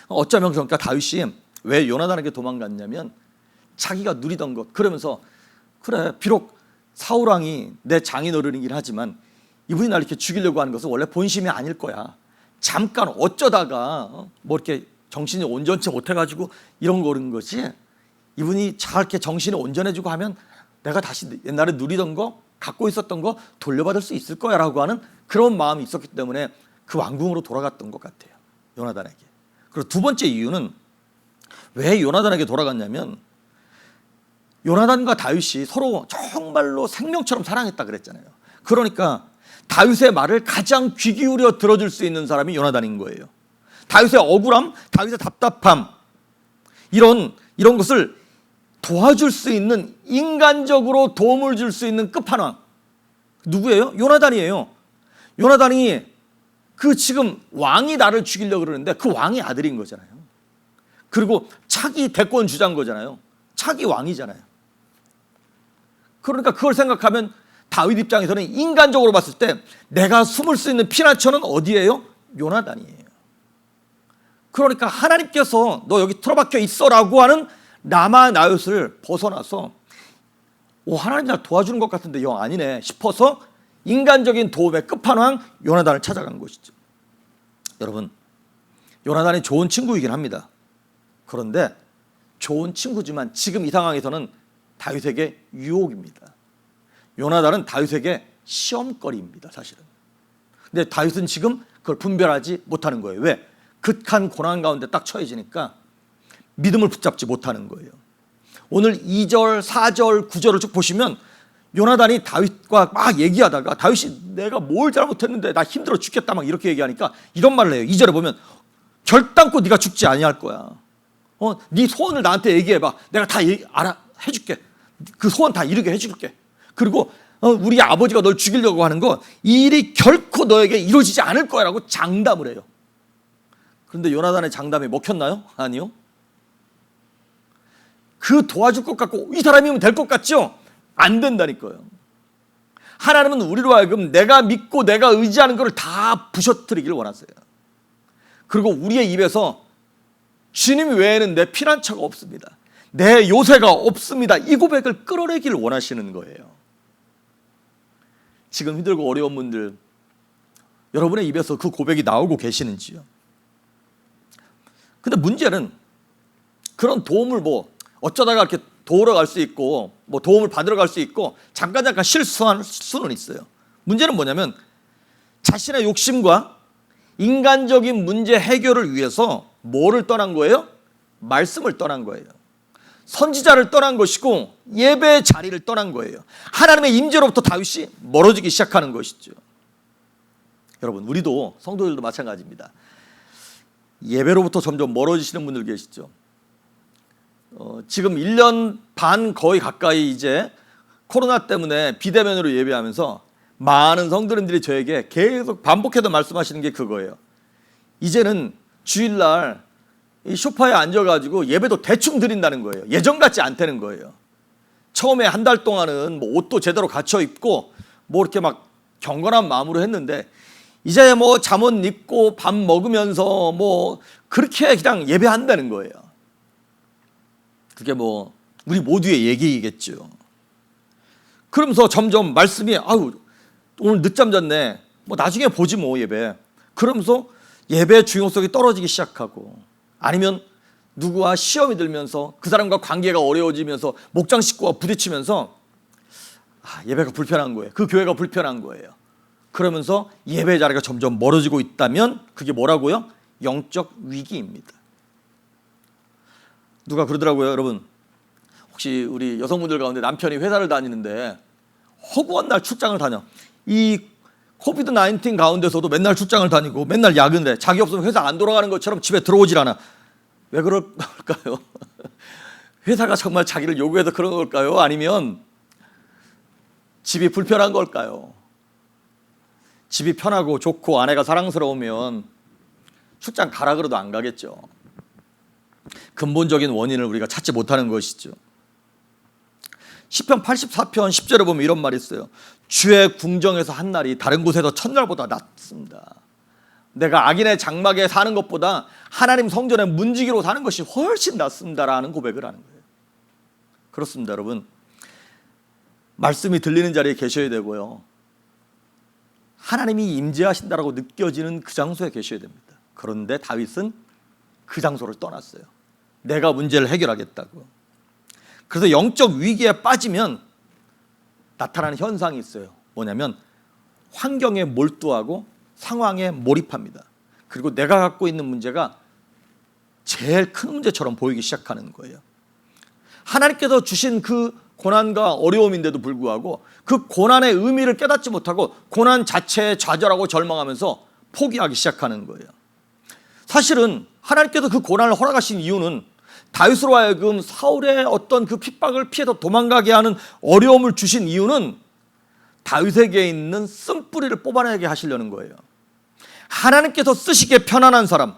어쩌면 그러니까 다윗이 왜 요나단에게 도망갔냐면 자기가 누리던 것, 그러면서 그래 비록 사울왕이 내 장인어른이긴 하지만 이분이 날 이렇게 죽이려고 하는 것은 원래 본심이 아닐 거야. 잠깐 어쩌다가 뭐 이렇게 정신이 온전치 못해가지고 이런 거는 거지. 이분이 잘 이렇게 정신이 온전해지고 하면 내가 다시 옛날에 누리던 거, 갖고 있었던 거 돌려받을 수 있을 거야 라고 하는 그런 마음이 있었기 때문에 그 왕궁으로 돌아갔던 것 같아요. 요나단에게. 그리고 두 번째 이유는 왜 요나단에게 돌아갔냐면 요나단과 다윗이 서로 정말로 생명처럼 사랑했다 그랬잖아요. 그러니까 다윗의 말을 가장 귀 기울여 들어줄 수 있는 사람이 요나단인 거예요. 다윗의 억울함, 다윗의 답답함 이런 것을 도와줄 수 있는, 인간적으로 도움을 줄 수 있는 끝판왕 누구예요? 요나단이에요. 요나단이 그 지금 왕이 나를 죽이려고 그러는데 그 왕이 아들인 거잖아요. 그리고 차기 대권 주자인 거잖아요. 차기 왕이잖아요. 그러니까 그걸 생각하면 다윗 입장에서는 인간적으로 봤을 때 내가 숨을 수 있는 피난처는 어디예요? 요나단이에요. 그러니까 하나님께서 너 여기 틀어박혀 있어라고 하는 라마 나옳을 벗어나서 하나님 날 도와주는 것 같은데 영 아니네 싶어서 인간적인 도움의 끝판왕 요나단을 찾아간 것이죠. 여러분, 요나단이 좋은 친구이긴 합니다. 그런데 좋은 친구지만 지금 이 상황에서는 다윗에게 유혹입니다. 요나단은 다윗에게 시험거리입니다, 사실은. 근데 다윗은 지금 그걸 분별하지 못하는 거예요. 왜? 극한 고난 가운데 딱 처해지니까 믿음을 붙잡지 못하는 거예요. 오늘 2절, 4절, 9절을 쭉 보시면 요나단이 다윗과 막 얘기하다가 다윗이 내가 뭘 잘못했는데 나 힘들어 죽겠다 막 이렇게 얘기하니까 이런 말을 해요. 2절에 보면 결단코 네가 죽지 아니할 거야. 네 소원을 나한테 얘기해봐. 내가 다 해줄게. 그 소원 다 이루게 해줄게. 그리고 우리 아버지가 널 죽이려고 하는 거 이 일이 결코 너에게 이루어지지 않을 거야라고 장담을 해요. 그런데 요나단의 장담이 먹혔나요? 아니요. 그 도와줄 것 같고 이 사람이면 될 것 같죠? 안 된다니까요. 하나님은 우리로 하여금 내가 믿고 내가 의지하는 것을 다 부셔뜨리기를 원하세요. 그리고 우리의 입에서 주님 외에는 내 피난처가 없습니다. 내 요새가 없습니다. 이 고백을 끌어내기를 원하시는 거예요. 지금 힘들고 어려운 분들, 여러분의 입에서 그 고백이 나오고 계시는지요? 근데 문제는 그런 도움을 어쩌다가 이렇게 도우러 갈 수 있고 도움을 받으러 갈 수 있고 잠깐 실수할 수는 있어요. 문제는 뭐냐면 자신의 욕심과 인간적인 문제 해결을 위해서 뭐를 떠난 거예요? 말씀을 떠난 거예요. 선지자를 떠난 것이고 예배의 자리를 떠난 거예요. 하나님의 임재로부터 다윗이 멀어지기 시작하는 것이죠. 여러분, 우리도 성도들도 마찬가지입니다. 예배로부터 점점 멀어지시는 분들 계시죠. 지금 1년 반 거의 가까이 이제 코로나 때문에 비대면으로 예배하면서 많은 성도님들이 저에게 계속 반복해서 말씀하시는 게 그거예요. 이제는 주일날 이 소파에 앉아가지고 예배도 대충 드린다는 거예요. 예전 같지 않다는 거예요. 처음에 한 달 동안은 뭐 옷도 제대로 갖춰 입고 뭐 이렇게 막 경건한 마음으로 했는데 이제 뭐 잠옷 입고 밥 먹으면서 뭐 그렇게 그냥 예배한다는 거예요. 그게 뭐 우리 모두의 얘기겠죠. 그러면서 점점 말씀이 아유 오늘 늦잠 잤네. 뭐 나중에 보지 뭐 예배. 그러면서 예배의 중요성이 떨어지기 시작하고 아니면 누구와 시험이 들면서 그 사람과 관계가 어려워지면서 목장 식구와 부딪히면서 예배가 불편한 거예요. 그 교회가 불편한 거예요. 그러면서 예배 자리가 점점 멀어지고 있다면 그게 뭐라고요? 영적 위기입니다. 누가 그러더라고요. 여러분 혹시 우리 여성분들 가운데 남편이 회사를 다니는데 허구한 날 출장을 다녀. 이 코비드 19 가운데서도 맨날 출장을 다니고 맨날 야근을 해. 자기 없으면 회사 안 돌아가는 것처럼 집에 들어오질 않아. 왜 그럴까요? 회사가 정말 자기를 요구해서 그런 걸까요? 아니면 집이 불편한 걸까요? 집이 편하고 좋고 아내가 사랑스러우면 출장 가라 그래도 안 가겠죠. 근본적인 원인을 우리가 찾지 못하는 것이죠. 시편 84편 10절에 보면 이런 말이 있어요. 주의 궁정에서 한 날이 다른 곳에서 첫날보다 낫습니다. 내가 악인의 장막에 사는 것보다 하나님 성전의 문지기로 사는 것이 훨씬 낫습니다라는 고백을 하는 거예요. 그렇습니다, 여러분. 말씀이 들리는 자리에 계셔야 되고요. 하나님이 임재하신다라고 느껴지는 그 장소에 계셔야 됩니다. 그런데 다윗은 그 장소를 떠났어요. 내가 문제를 해결하겠다고. 그래서 영적 위기에 빠지면 나타나는 현상이 있어요. 뭐냐면 환경에 몰두하고 상황에 몰입합니다. 그리고 내가 갖고 있는 문제가 제일 큰 문제처럼 보이기 시작하는 거예요. 하나님께서 주신 그 고난과 어려움인데도 불구하고 그 고난의 의미를 깨닫지 못하고 고난 자체에 좌절하고 절망하면서 포기하기 시작하는 거예요. 사실은 하나님께서 그 고난을 허락하신 이유는 다윗으로 하여금 사울의 어떤 그 핍박을 피해서 도망가게 하는 어려움을 주신 이유는 다윗에게 있는 쓴뿌리를 뽑아내게 하시려는 거예요. 하나님께서 쓰시기에 편안한 사람,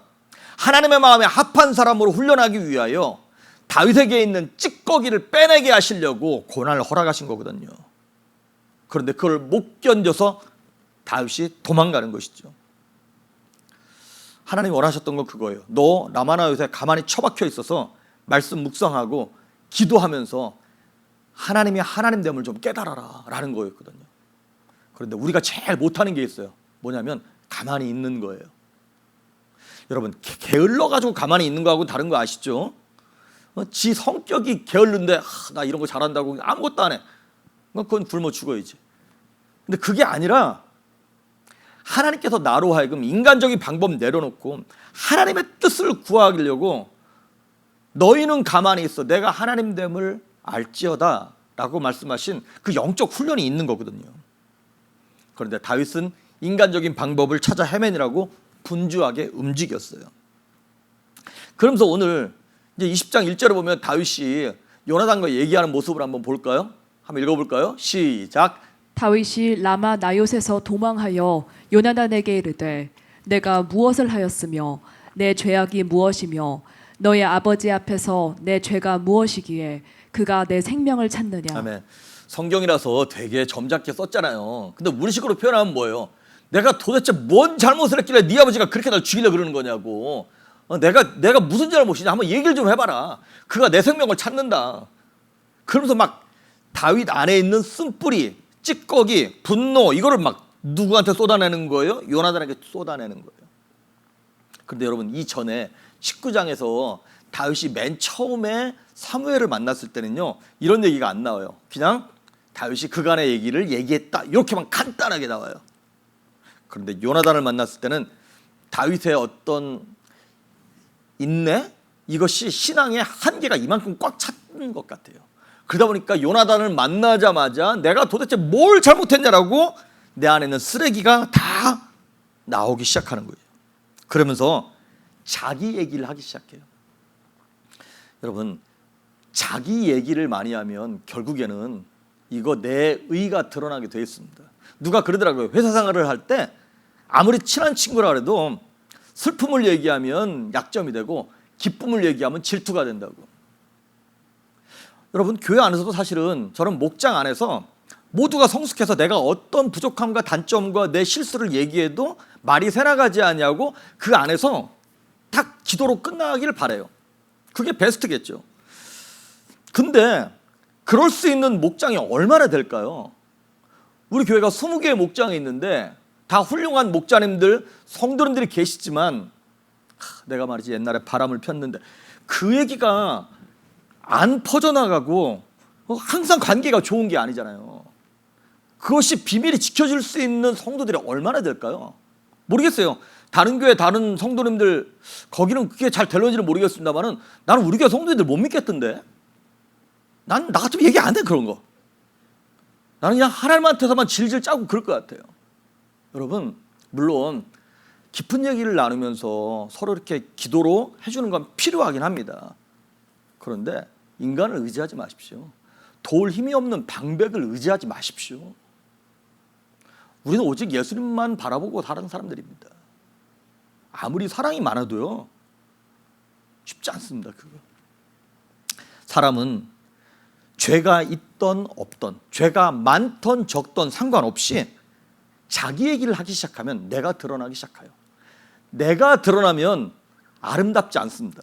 하나님의 마음에 합한 사람으로 훈련하기 위하여 다윗에게 있는 찌꺼기를 빼내게 하시려고 고난을 허락하신 거거든요. 그런데 그걸 못 견뎌서 다윗이 도망가는 것이죠. 하나님이 원하셨던 건 그거예요. 너 라마나 요새 가만히 처박혀 있어서 말씀 묵상하고 기도하면서 하나님이 하나님됨을 좀 깨달아라 라는 거였거든요. 그런데 우리가 제일 못하는 게 있어요. 뭐냐면 가만히 있는 거예요. 여러분 게을러가지고 가만히 있는 거하고 다른 거 아시죠? 지 성격이 게을른데 나 이런 거 잘한다고 아무것도 안 해. 그건 굶어 죽어야지. 근데 그게 아니라 하나님께서 나로 하여금 인간적인 방법 내려놓고 하나님의 뜻을 구하려고 너희는 가만히 있어 내가 하나님됨을 알지어다 라고 말씀하신 그 영적 훈련이 있는 거거든요. 그런데 다윗은 인간적인 방법을 찾아 헤매느라고 분주하게 움직였어요. 그러면서 오늘 이제 20장 1절에 보면 다윗이 요나단과 얘기하는 모습을 한번 볼까요? 한번 읽어볼까요? 시작. 다윗이 라마 나요셋에서 도망하여 요나단에게 이르되 내가 무엇을 하였으며 내 죄악이 무엇이며 너의 아버지 앞에서 내 죄가 무엇이기에 그가 내 생명을 찾느냐. 아멘. 성경이라서 되게 점잖게 썼잖아요. 근데 우리식으로 표현하면 뭐예요? 내가 도대체 뭔 잘못을 했길래 네 아버지가 그렇게 날 죽이려고 그러는 거냐고. 내가 무슨 잘못이냐 한번 얘기를 좀 해봐라. 그가 내 생명을 찾는다. 그러면서 막 다윗 안에 있는 쓴뿌리, 찌꺼기, 분노 이거를 막 누구한테 쏟아내는 거예요? 요나단에게 쏟아내는 거예요. 그런데 여러분 이전에 19장에서 다윗이 맨 처음에 사무엘을 만났을 때는요 이런 얘기가 안 나와요. 그냥 다윗이 그간의 얘기를 얘기했다 이렇게만 간단하게 나와요. 그런데 요나단을 만났을 때는 다윗의 어떤 인내 이것이 신앙의 한계가 이만큼 꽉 찼는 것 같아요. 그러다 보니까 요나단을 만나자마자 내가 도대체 뭘 잘못했냐라고 내 안에 있는 쓰레기가 다 나오기 시작하는 거예요. 그러면서 자기 얘기를 하기 시작해요. 여러분 자기 얘기를 많이 하면 결국에는 이거 내 의가 드러나게 돼 있습니다. 누가 그러더라고요. 회사 생활을 할 때 아무리 친한 친구라 그래도 슬픔을 얘기하면 약점이 되고 기쁨을 얘기하면 질투가 된다고. 여러분, 교회 안에서도 사실은 저는 목장 안에서 모두가 성숙해서 내가 어떤 부족함과 단점과 내 실수를 얘기해도 말이 새나가지 않냐고 그 안에서 딱 기도로 끝나기를 바라요. 그게 베스트겠죠. 근데 그럴 수 있는 목장이 얼마나 될까요? 우리 교회가 20개의 목장이 있는데 다 훌륭한 목자님들, 성도님들이 계시지만 내가 말이지 옛날에 바람을 폈는데 그 얘기가 안 퍼져나가고 항상 관계가 좋은 게 아니잖아요. 그것이 비밀이 지켜질 수 있는 성도들이 얼마나 될까요? 모르겠어요. 다른 교회 다른 성도님들 거기는 그게 잘 될런지는 모르겠습니다만은 나는 우리 교회 성도님들 못 믿겠던데. 난 나 같으면 얘기 안 해 그런 거. 나는 그냥 하나님한테서만 질질 짜고 그럴 것 같아요. 여러분, 물론 깊은 얘기를 나누면서 서로 이렇게 기도로 해주는 건 필요하긴 합니다. 그런데 인간을 의지하지 마십시오. 도울 힘이 없는 방백을 의지하지 마십시오. 우리는 오직 예수님만 바라보고 다른 사람들입니다. 아무리 사랑이 많아도요, 쉽지 않습니다. 그거. 사람은 죄가 있던 없던, 죄가 많던 적던 상관없이 자기 얘기를 하기 시작하면 내가 드러나기 시작해요. 내가 드러나면 아름답지 않습니다.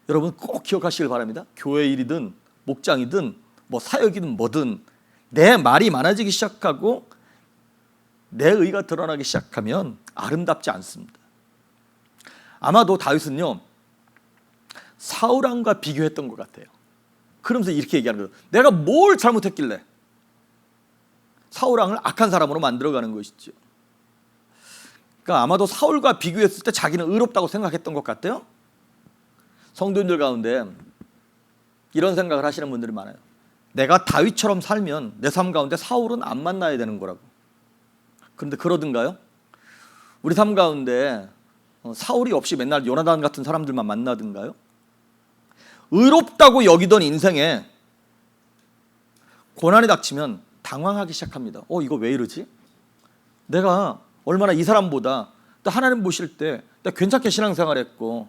여러분 꼭 기억하시길 바랍니다. 교회 일이든 목장이든 뭐 사역이든 뭐든 내 말이 많아지기 시작하고 내 의가 드러나기 시작하면 아름답지 않습니다. 아마도 다윗은요, 사울왕과 비교했던 것 같아요. 그러면서 이렇게 얘기하는 거예요. 내가 뭘 잘못했길래 사울왕을 악한 사람으로 만들어가는 것이죠. 그러니까 아마도 사울과 비교했을 때 자기는 의롭다고 생각했던 것 같아요. 성도님들 가운데 이런 생각을 하시는 분들이 많아요. 내가 다윗처럼 살면 내 삶 가운데 사울은 안 만나야 되는 거라고. 그런데 그러든가요? 우리 삶 가운데 사울이 없이 맨날 요나단 같은 사람들만 만나든가요? 의롭다고 여기던 인생에 고난이 닥치면 당황하기 시작합니다. 이거 왜 이러지? 내가 얼마나 이 사람보다 또 하나님 보실 때 괜찮게 신앙생활했고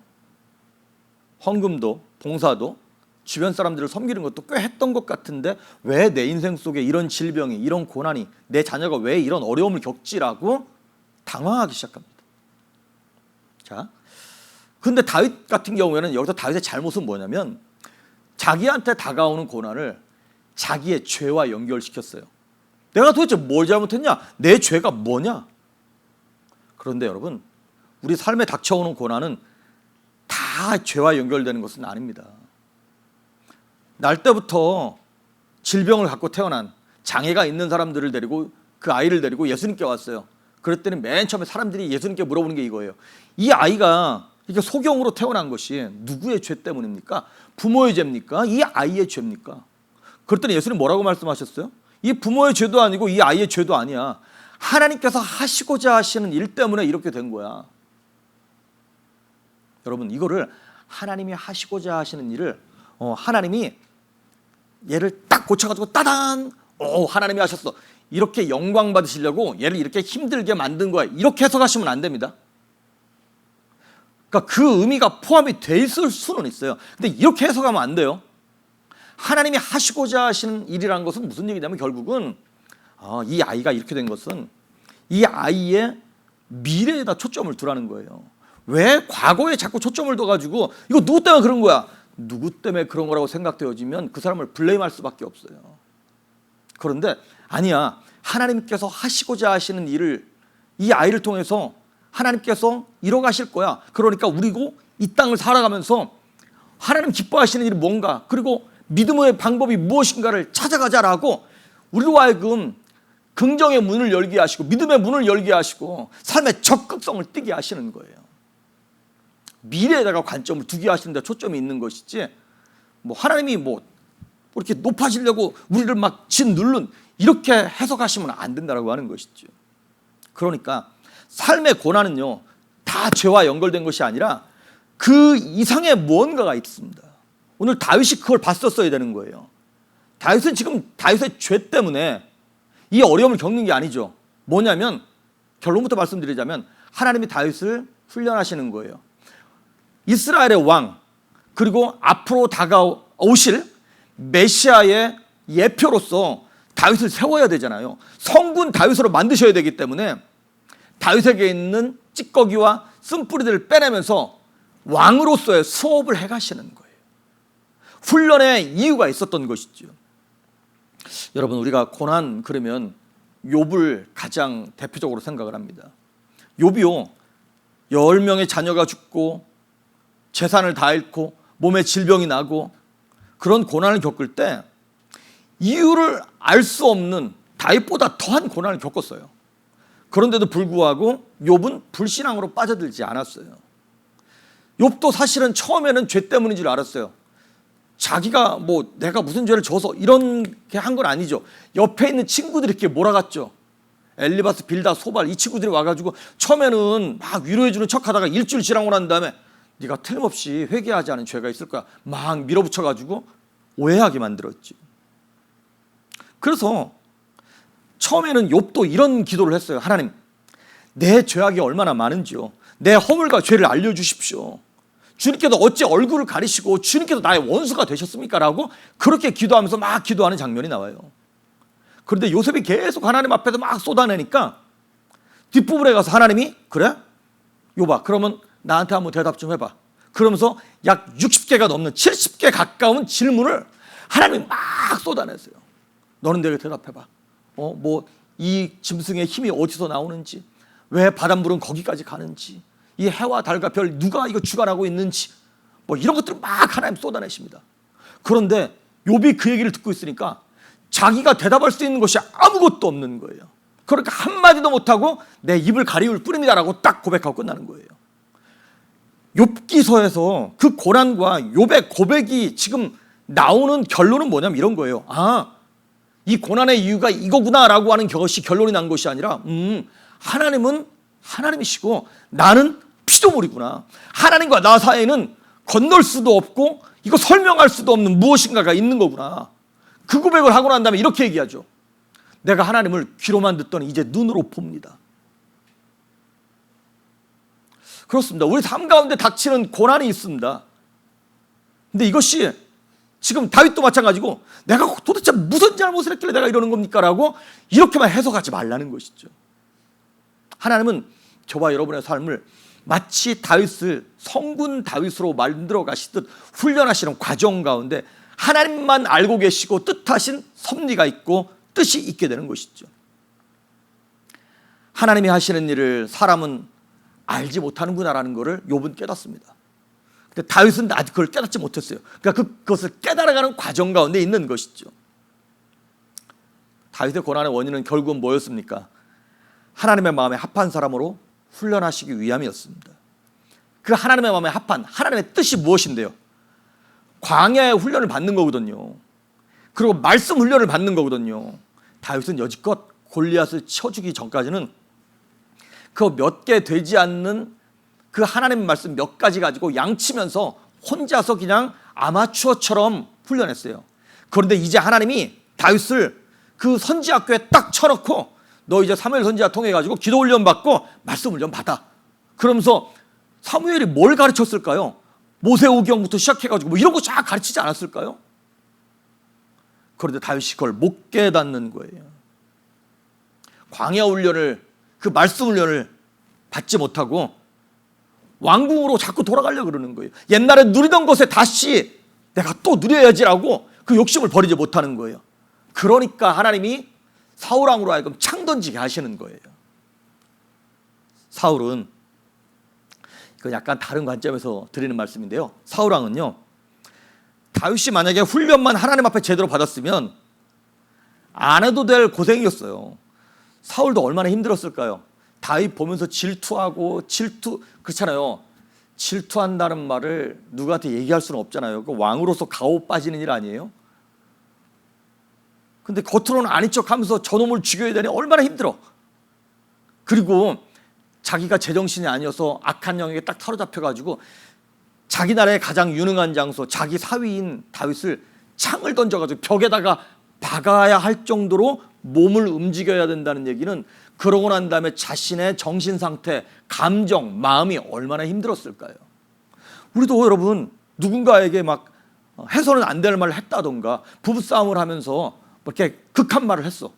헌금도 봉사도 주변 사람들을 섬기는 것도 꽤 했던 것 같은데 왜 내 인생 속에 이런 질병이, 이런 고난이, 내 자녀가 왜 이런 어려움을 겪지라고 당황하기 시작합니다. 자, 근데 다윗 같은 경우에는 여기서 다윗의 잘못은 뭐냐면 자기한테 다가오는 고난을 자기의 죄와 연결시켰어요. 내가 도대체 뭘 잘못했냐? 내 죄가 뭐냐? 그런데 여러분, 우리 삶에 닥쳐오는 고난은 다 죄와 연결되는 것은 아닙니다. 날 때부터 질병을 갖고 태어난 장애가 있는 사람들을 데리고 그 아이를 데리고 예수님께 왔어요. 그랬더니 맨 처음에 사람들이 예수님께 물어보는 게 이거예요. 이 아이가 이렇게 소경으로 태어난 것이 누구의 죄 때문입니까? 부모의 죄입니까? 이 아이의 죄입니까? 그랬더니 예수님 뭐라고 말씀하셨어요? 이 부모의 죄도 아니고 이 아이의 죄도 아니야. 하나님께서 하시고자 하시는 일 때문에 이렇게 된 거야. 여러분, 이거를 하나님이 하시고자 하시는 일을 하나님이 얘를 딱 고쳐가지고 따단 하나님이 하셨어, 이렇게 영광 받으시려고 얘를 이렇게 힘들게 만든 거야, 이렇게 해석하시면 안 됩니다. 그러니까 그 의미가 포함이 돼 있을 수는 있어요. 근데 이렇게 해석하면 안 돼요. 하나님이 하시고자 하시는 일이라는 것은 무슨 얘기냐면 결국은 이 아이가 이렇게 된 것은 이 아이의 미래에다 초점을 두라는 거예요. 왜 과거에 자꾸 초점을 둬가지고 이거 누구 때문에 그런 거야, 누구 때문에 그런 거라고 생각되어지면 그 사람을 블레임할 수밖에 없어요. 그런데 아니야, 하나님께서 하시고자 하시는 일을 이 아이를 통해서 하나님께서 이뤄가실 거야. 그러니까 우리고 이 땅을 살아가면서 하나님 기뻐하시는 일이 뭔가, 그리고 믿음의 방법이 무엇인가를 찾아가자라고 우리로 하여금 긍정의 문을 열게 하시고 믿음의 문을 열게 하시고 삶의 적극성을 띠게 하시는 거예요. 미래에다가 관점을 두게 하시는 데 초점이 있는 것이지, 뭐 하나님이 뭐 이렇게 높아지려고 우리를 막 짓누른 이렇게 해석하시면 안 된다라고 하는 것이죠. 그러니까 삶의 고난은요, 다 죄와 연결된 것이 아니라 그 이상의 무언가가 있습니다. 오늘 다윗이 그걸 봤었어야 되는 거예요. 다윗은 지금 다윗의 죄 때문에 이 어려움을 겪는 게 아니죠. 뭐냐면 결론부터 말씀드리자면 하나님이 다윗을 훈련하시는 거예요. 이스라엘의 왕 그리고 앞으로 다가오실 메시아의 예표로서 다윗을 세워야 되잖아요. 성군 다윗으로 만드셔야 되기 때문에 다윗에게 있는 찌꺼기와 쓴뿌리들을 빼내면서 왕으로서의 수업을 해가시는 거예요. 훈련의 이유가 있었던 것이죠. 여러분, 우리가 고난 그러면 욥을 가장 대표적으로 생각을 합니다. 욥이요, 10명의 자녀가 죽고 재산을 다 잃고 몸에 질병이 나고 그런 고난을 겪을 때 이유를 알 수 없는 다윗보다 더한 고난을 겪었어요. 그런데도 불구하고 욥은 불신앙으로 빠져들지 않았어요. 욥도 사실은 처음에는 죄 때문인 줄 알았어요. 자기가 뭐 내가 무슨 죄를 져서 이렇게 한 건 아니죠. 옆에 있는 친구들이 이렇게 몰아갔죠. 엘리바스, 빌다, 소발 이 친구들이 와가지고 처음에는 막 위로해주는 척하다가 일주일 지나고 난 다음에 네가 틀림없이 회개하지 않은 죄가 있을 거야 막 밀어붙여가지고 오해하게 만들었지. 그래서 처음에는 욥도 이런 기도를 했어요. 하나님, 내 죄악이 얼마나 많은지요, 내 허물과 죄를 알려주십시오. 주님께서 어찌 얼굴을 가리시고 주님께서 나의 원수가 되셨습니까? 라고 그렇게 기도하면서 막 기도하는 장면이 나와요. 그런데 요셉이 계속 하나님 앞에서 막 쏟아내니까 뒷부분에 가서 하나님이 그래? 욥아, 그러면 나한테 한번 대답 좀 해봐. 그러면서 약 60개가 넘는 70개 가까운 질문을 하나님이 막 쏟아내세요. 너는 내게 대답해봐. 뭐 이 짐승의 힘이 어디서 나오는지, 왜 바닷물은 거기까지 가는지, 이 해와 달과 별 누가 이거 주관하고 있는지, 뭐 이런 것들을 막 하나님 쏟아내십니다. 그런데 욥이 그 얘기를 듣고 있으니까 자기가 대답할 수 있는 것이 아무것도 없는 거예요. 그러니까 한마디도 못하고 내 입을 가리울 뿐입니다라고 딱 고백하고 끝나는 거예요. 욥기서에서 그 고난과 욥의 고백이 지금 나오는 결론은 뭐냐면 이런 거예요. 아, 이 고난의 이유가 이거구나라고 하는 것이 결론이 난 것이 아니라 하나님은 하나님이시고 나는 피조물이구나. 하나님과 나 사이에는 건널 수도 없고 이거 설명할 수도 없는 무엇인가가 있는 거구나. 그 고백을 하고 난 다음에 이렇게 얘기하죠. 내가 하나님을 귀로만 듣더니 이제 눈으로 봅니다. 그렇습니다. 우리 삶 가운데 닥치는 고난이 있습니다. 근데 이것이 지금 다윗도 마찬가지고 내가 도대체 무슨 잘못을 했길래 내가 이러는 겁니까? 라고 이렇게만 해석하지 말라는 것이죠. 하나님은 저와 여러분의 삶을 마치 다윗을 성군 다윗으로 만들어 가시듯 훈련하시는 과정 가운데 하나님만 알고 계시고 뜻하신 섭리가 있고 뜻이 있게 되는 것이죠. 하나님이 하시는 일을 사람은 알지 못하는구나라는 것을 욥은 깨닫습니다. 근데 다윗은 아직 그걸 깨닫지 못했어요. 그러니까 그것을 깨달아가는 과정 가운데 있는 것이죠. 다윗의 고난의 원인은 결국은 뭐였습니까? 하나님의 마음에 합한 사람으로 훈련하시기 위함이었습니다. 그 하나님의 마음에 합한 하나님의 뜻이 무엇인데요? 광야의 훈련을 받는 거거든요. 그리고 말씀 훈련을 받는 거거든요. 다윗은 여지껏 골리앗을 쳐주기 전까지는 그 몇 개 되지 않는 그 하나님의 말씀 몇 가지 가지고 양치면서 혼자서 그냥 아마추어처럼 훈련했어요. 그런데 이제 하나님이 다윗을 그 선지학교에 딱 쳐놓고 너 이제 사무엘 선지자 통해 가지고 기도 훈련 받고 말씀 훈련 받아. 그러면서 사무엘이 뭘 가르쳤을까요? 모세오경부터 시작해가지고 뭐 이런 거 쫙 가르치지 않았을까요? 그런데 다윗이 그걸 못 깨닫는 거예요. 광야 훈련을, 그 말씀 훈련을 받지 못하고 왕궁으로 자꾸 돌아가려고 그러는 거예요. 옛날에 누리던 것에 다시 내가 또 누려야지라고 그 욕심을 버리지 못하는 거예요. 그러니까 하나님이 사울왕으로 하여금 창 던지게 하시는 거예요. 사울은, 이건 약간 다른 관점에서 드리는 말씀인데요, 사울왕은요, 다윗이 만약에 훈련만 하나님 앞에 제대로 받았으면 안 해도 될 고생이었어요. 사울도 얼마나 힘들었을까요? 다윗 보면서 질투하고, 그렇잖아요. 질투한다는 말을 누구한테 얘기할 수는 없잖아요. 그 왕으로서 가오 빠지는 일 아니에요? 근데 겉으로는 아닌 척하면서 저놈을 죽여야 되니 얼마나 힘들어. 그리고 자기가 제정신이 아니어서 악한 영에게 딱 사로잡혀가지고 자기 나라의 가장 유능한 장소, 자기 사위인 다윗을 창을 던져가지고 벽에다가 박아야 할 정도로 몸을 움직여야 된다는 얘기는 그러고 난 다음에 자신의 정신 상태, 감정, 마음이 얼마나 힘들었을까요? 우리도 여러분 누군가에게 막 해서는 안 될 말을 했다던가 부부싸움을 하면서 이렇게 극한 말을 했어.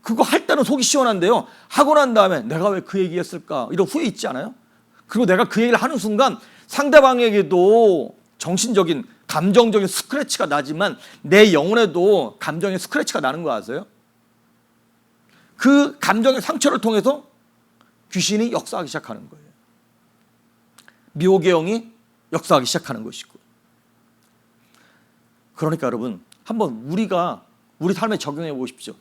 그거 할 때는 속이 시원한데요, 하고 난 다음에 내가 왜 그 얘기했을까 이런 후회 있지 않아요? 그리고 내가 그 얘기를 하는 순간 상대방에게도 정신적인 감정적인 스크래치가 나지만 내 영혼에도 감정의 스크래치가 나는 거 아세요? 그 감정의 상처를 통해서 귀신이 역사하기 시작하는 거예요. 미혹의 영이 역사하기 시작하는 것이고. 그러니까 여러분 한번 우리가 우리 삶에 적용해 보십시오.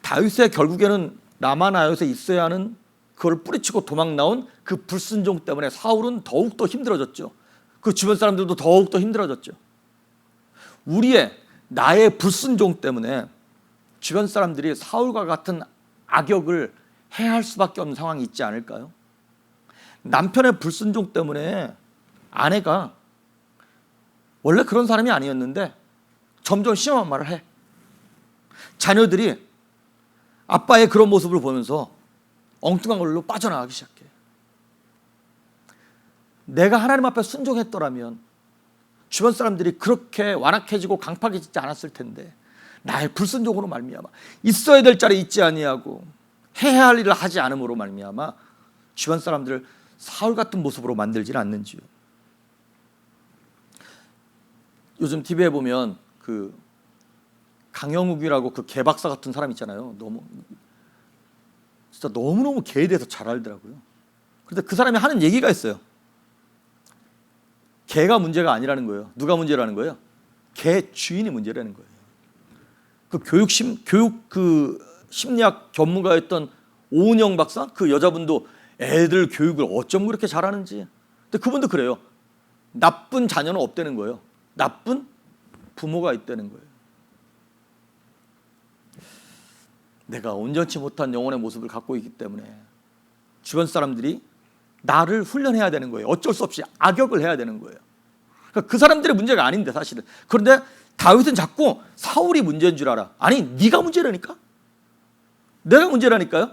다윗의 결국에는 라마나요에 있어야 하는 그걸 뿌리치고 도망 나온 그 불순종 때문에 사울은 더욱더 힘들어졌죠. 그 주변 사람들도 더욱더 힘들어졌죠. 나의 불순종 때문에 주변 사람들이 사울과 같은 악역을 해야 할 수밖에 없는 상황이 있지 않을까요? 남편의 불순종 때문에 아내가 원래 그런 사람이 아니었는데 점점 심한 말을 해. 자녀들이 아빠의 그런 모습을 보면서 엉뚱한 걸로 빠져나가기 시작해. 내가 하나님 앞에 순종했더라면 주변 사람들이 그렇게 완악해지고 강팍해지지 않았을 텐데 나의 불순종으로 말미암아 있어야 될 자리에 있지 아니하고 해야 할 일을 하지 않음으로 말미암아 주변 사람들을 사울 같은 모습으로 만들지는 않는지요. 요즘 TV에 보면 그 강영욱이라고 그 개박사 같은 사람 있잖아요. 진짜 너무너무 개에 대해서 잘 알더라고요. 그런데 그 사람이 하는 얘기가 있어요. 개가 문제가 아니라는 거예요. 누가 문제라는 거예요? 개 주인이 문제라는 거예요. 그 교육 심리학 전문가였던 오은영 박사, 그 여자분도 애들 교육을 어쩜 그렇게 잘하는지. 근데 그분도 그래요. 나쁜 자녀는 없다는 거예요. 나쁜 부모가 있다는 거예요. 내가 온전치 못한 영혼의 모습을 갖고 있기 때문에 주변 사람들이 나를 훈련해야 되는 거예요. 어쩔 수 없이 악역을 해야 되는 거예요. 그러니까 그 사람들의 문제가 아닌데 사실은. 그런데 다윗은 자꾸 사울이 문제인 줄 알아. 아니 네가 문제라니까. 내가 문제라니까요.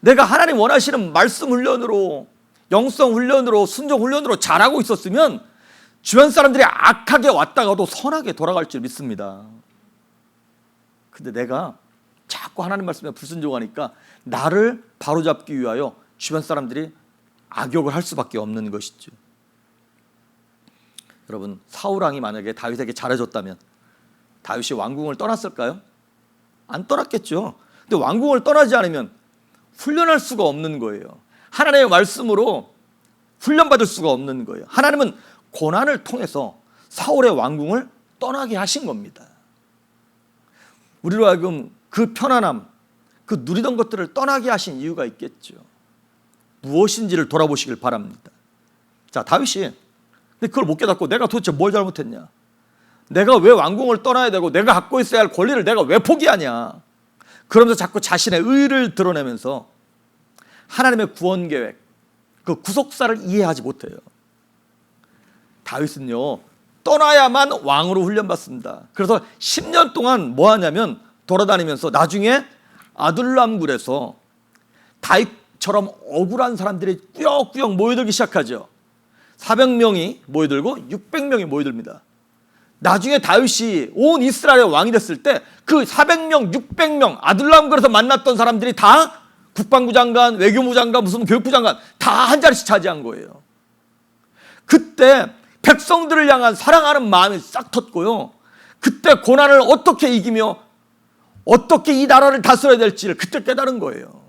내가 하나님 원하시는 말씀 훈련으로, 영성 훈련으로, 순종 훈련으로 잘하고 있었으면 주변 사람들이 악하게 왔다가도 선하게 돌아갈 줄 믿습니다. 근데 내가 자꾸 하나님 말씀에 불순종하니까 나를 바로잡기 위하여 주변 사람들이 악역을 할 수밖에 없는 것이죠. 여러분, 사울왕이 만약에 다윗에게 잘해줬다면 다윗이 왕궁을 떠났을까요? 안 떠났겠죠. 근데 왕궁을 떠나지 않으면 훈련할 수가 없는 거예요. 하나님의 말씀으로 훈련받을 수가 없는 거예요. 하나님은 고난을 통해서 사울의 왕궁을 떠나게 하신 겁니다. 우리로 하여금 그 편안함, 그 누리던 것들을 떠나게 하신 이유가 있겠죠. 무엇인지를 돌아보시길 바랍니다. 자, 다윗이 근데 그걸 못 깨닫고 내가 도대체 뭘 잘못했냐? 내가 왜 왕궁을 떠나야 되고 내가 갖고 있어야 할 권리를 내가 왜 포기하냐? 그러면서 자꾸 자신의 의를 드러내면서 하나님의 구원 계획, 그 구속사를 이해하지 못해요. 다윗은요, 떠나야만 왕으로 훈련받습니다. 그래서 10년 동안 뭐 하냐면 돌아다니면서 나중에 아둘람굴에서 다윗처럼 억울한 사람들이 꾸역꾸역 모여들기 시작하죠. 400명이 모여들고 600명이 모여듭니다. 나중에 다윗이 온 이스라엘의 왕이 됐을 때 그 400명, 600명 아둘람굴에서 만났던 사람들이 다 국방부 장관, 외교부 장관, 무슨 교육부 장관 다 한 자리씩 차지한 거예요. 그때 백성들을 향한 사랑하는 마음이 싹 텄고요. 그때 고난을 어떻게 이기며 어떻게 이 나라를 다스려야 될지를 그때 깨달은 거예요.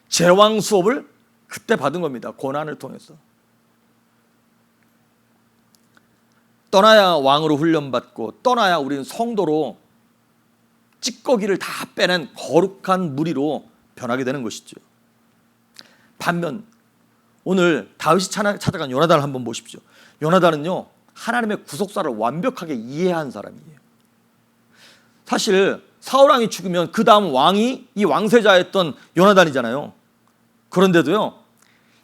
제왕 수업을 그때 받은 겁니다. 고난을 통해서. 떠나야 왕으로 훈련받고 떠나야 우리는 성도로 찌꺼기를 다 빼낸 거룩한 무리로 변하게 되는 것이죠. 반면 오늘 다윗이 찾아간 요나단을 한번 보십시오. 요나단은요, 하나님의 구속사를 완벽하게 이해한 사람이에요. 사실 사울왕이 죽으면 그 다음 왕이 이 왕세자였던 요나단이잖아요. 그런데도요,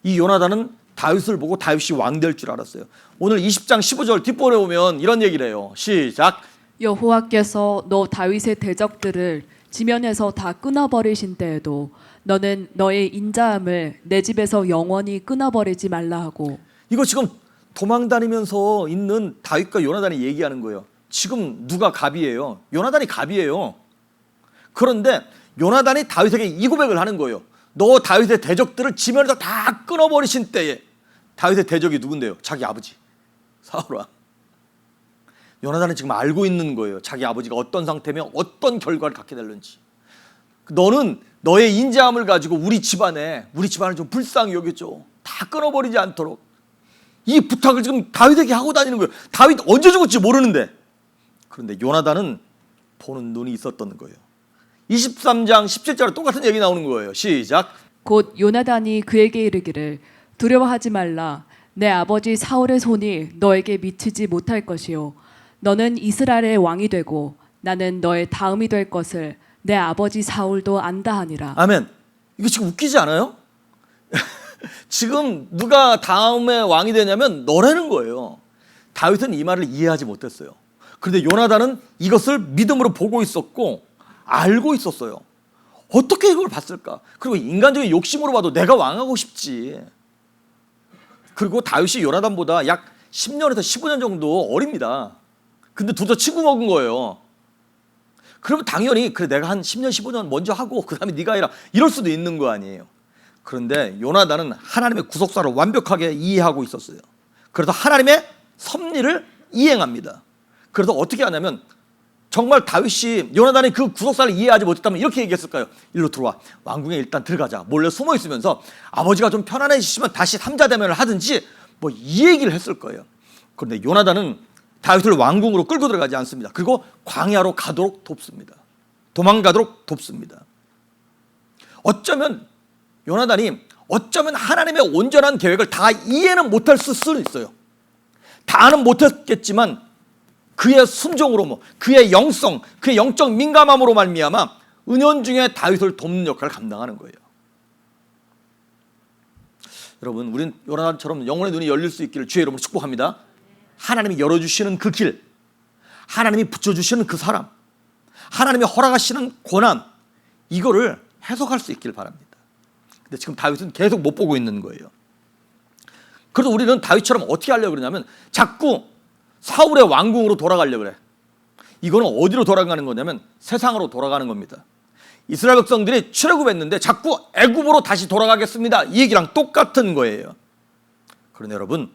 이 요나단은 다윗을 보고 다윗이 왕 될 줄 알았어요. 오늘 20장 15절 뒷부분에 보면 이런 얘기를 해요. 시작. 여호와께서 너 다윗의 대적들을 지면에서 다 끊어버리신 때에도 너는 너의 인자함을 내 집에서 영원히 끊어버리지 말라 하고. 이거 지금 도망다니면서 있는 다윗과 요나단이 얘기하는 거예요. 지금 누가 갑이에요? 요나단이 갑이에요. 그런데 요나단이 다윗에게 이 고백을 하는 거예요. 너 다윗의 대적들을 지면에서 다 끊어버리신 때에. 다윗의 대적이 누군데요? 자기 아버지 사울왕. 요나단은 지금 알고 있는 거예요. 자기 아버지가 어떤 상태면 어떤 결과를 갖게 될는지. 너는 너의 인자함을 가지고 우리 집안을 좀 불쌍히 여겼죠. 다 끊어버리지 않도록. 이 부탁을 지금 다윗에게 하고 다니는 거예요. 다윗 언제 죽을지 모르는데. 그런데 요나단은 보는 눈이 있었던 거예요. 23장 17절에 똑같은 얘기 나오는 거예요. 시작. 곧 요나단이 그에게 이르기를 두려워하지 말라. 내 아버지 사울의 손이 너에게 미치지 못할 것이요 너는 이스라엘의 왕이 되고 나는 너의 다음이 될 것을 내 아버지 사울도 안다 하니라. 아멘. 이거 지금 웃기지 않아요? 지금 누가 다음에 왕이 되냐면 너라는 거예요. 다윗은 이 말을 이해하지 못했어요. 그런데 요나단은 이것을 믿음으로 보고 있었고 알고 있었어요. 어떻게 이걸 봤을까? 그리고 인간적인 욕심으로 봐도 내가 왕하고 싶지. 그리고 다윗이 요나단보다 약 10년에서 15년 정도 어립니다. 근데 둘 다 친구 먹은 거예요. 그러면 당연히 그래 내가 한 10년 15년 먼저 하고 그 다음에 네가 해라 이럴 수도 있는 거 아니에요. 그런데 요나단은 하나님의 구속사를 완벽하게 이해하고 있었어요. 그래서 하나님의 섭리를 이행합니다. 그래서 어떻게 하냐면 정말 다윗이 요나단이 그 구속사를 이해하지 못했다면 이렇게 얘기했을까요? 일로 들어와. 왕궁에 일단 들어가자. 몰래 숨어 있으면서 아버지가 좀 편안해지시면 다시 삼자대면을 하든지 뭐 이 얘기를 했을 거예요. 그런데 요나단은 다윗을 왕궁으로 끌고 들어가지 않습니다. 그리고 광야로 가도록 돕습니다. 도망가도록 돕습니다. 어쩌면 요나단이 하나님의 온전한 계획을 다 이해는 못할 수는 있어요. 다는 못했겠지만 그의 순종으로 그의 영성, 그의 영적 민감함으로 말미암아 은연중에 다윗을 돕는 역할을 감당하는 거예요. 여러분, 우린 요나단처럼 영혼의 눈이 열릴 수 있기를 주의 이름으로 축복합니다. 하나님이 열어주시는 그 길, 하나님이 붙여주시는 그 사람, 하나님이 허락하시는 고난, 이거를 해석할 수 있길 바랍니다. 근데 지금 다윗은 계속 못 보고 있는 거예요. 그래서 우리는 다윗처럼 어떻게 하려고 그러냐면 자꾸 사울의 왕궁으로 돌아가려고 그래. 이거는 어디로 돌아가는 거냐면 세상으로 돌아가는 겁니다. 이스라엘 백성들이 출애굽했는데 자꾸 애굽으로 다시 돌아가겠습니다. 이 얘기랑 똑같은 거예요. 그런데 여러분,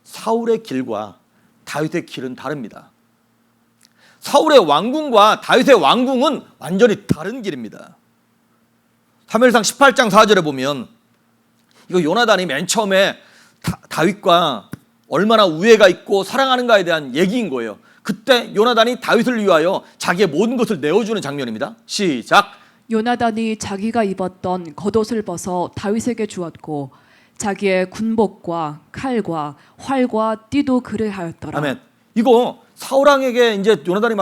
사울의 길과 다윗의 길은 다릅니다. 사울의 왕궁과 다윗의 왕궁은 완전히 다른 길입니다. 사무엘상 18장 4절에 보면 이거 요나단이 맨 처음에 다윗과 얼마나 우애가 있고 사랑하는가에 대한 얘기인 거예요. 그때 요나단이 다윗을 위하여 자기의 모든 것을 내어주는 장면입니다. 시작. 요나단이 자기가 입었던 겉옷을 벗어 다윗에게 주었고 자기의 군복과 칼과 활과 띠도 그를 하였더라. 아멘. 이거 사울왕에게 이제 요나단이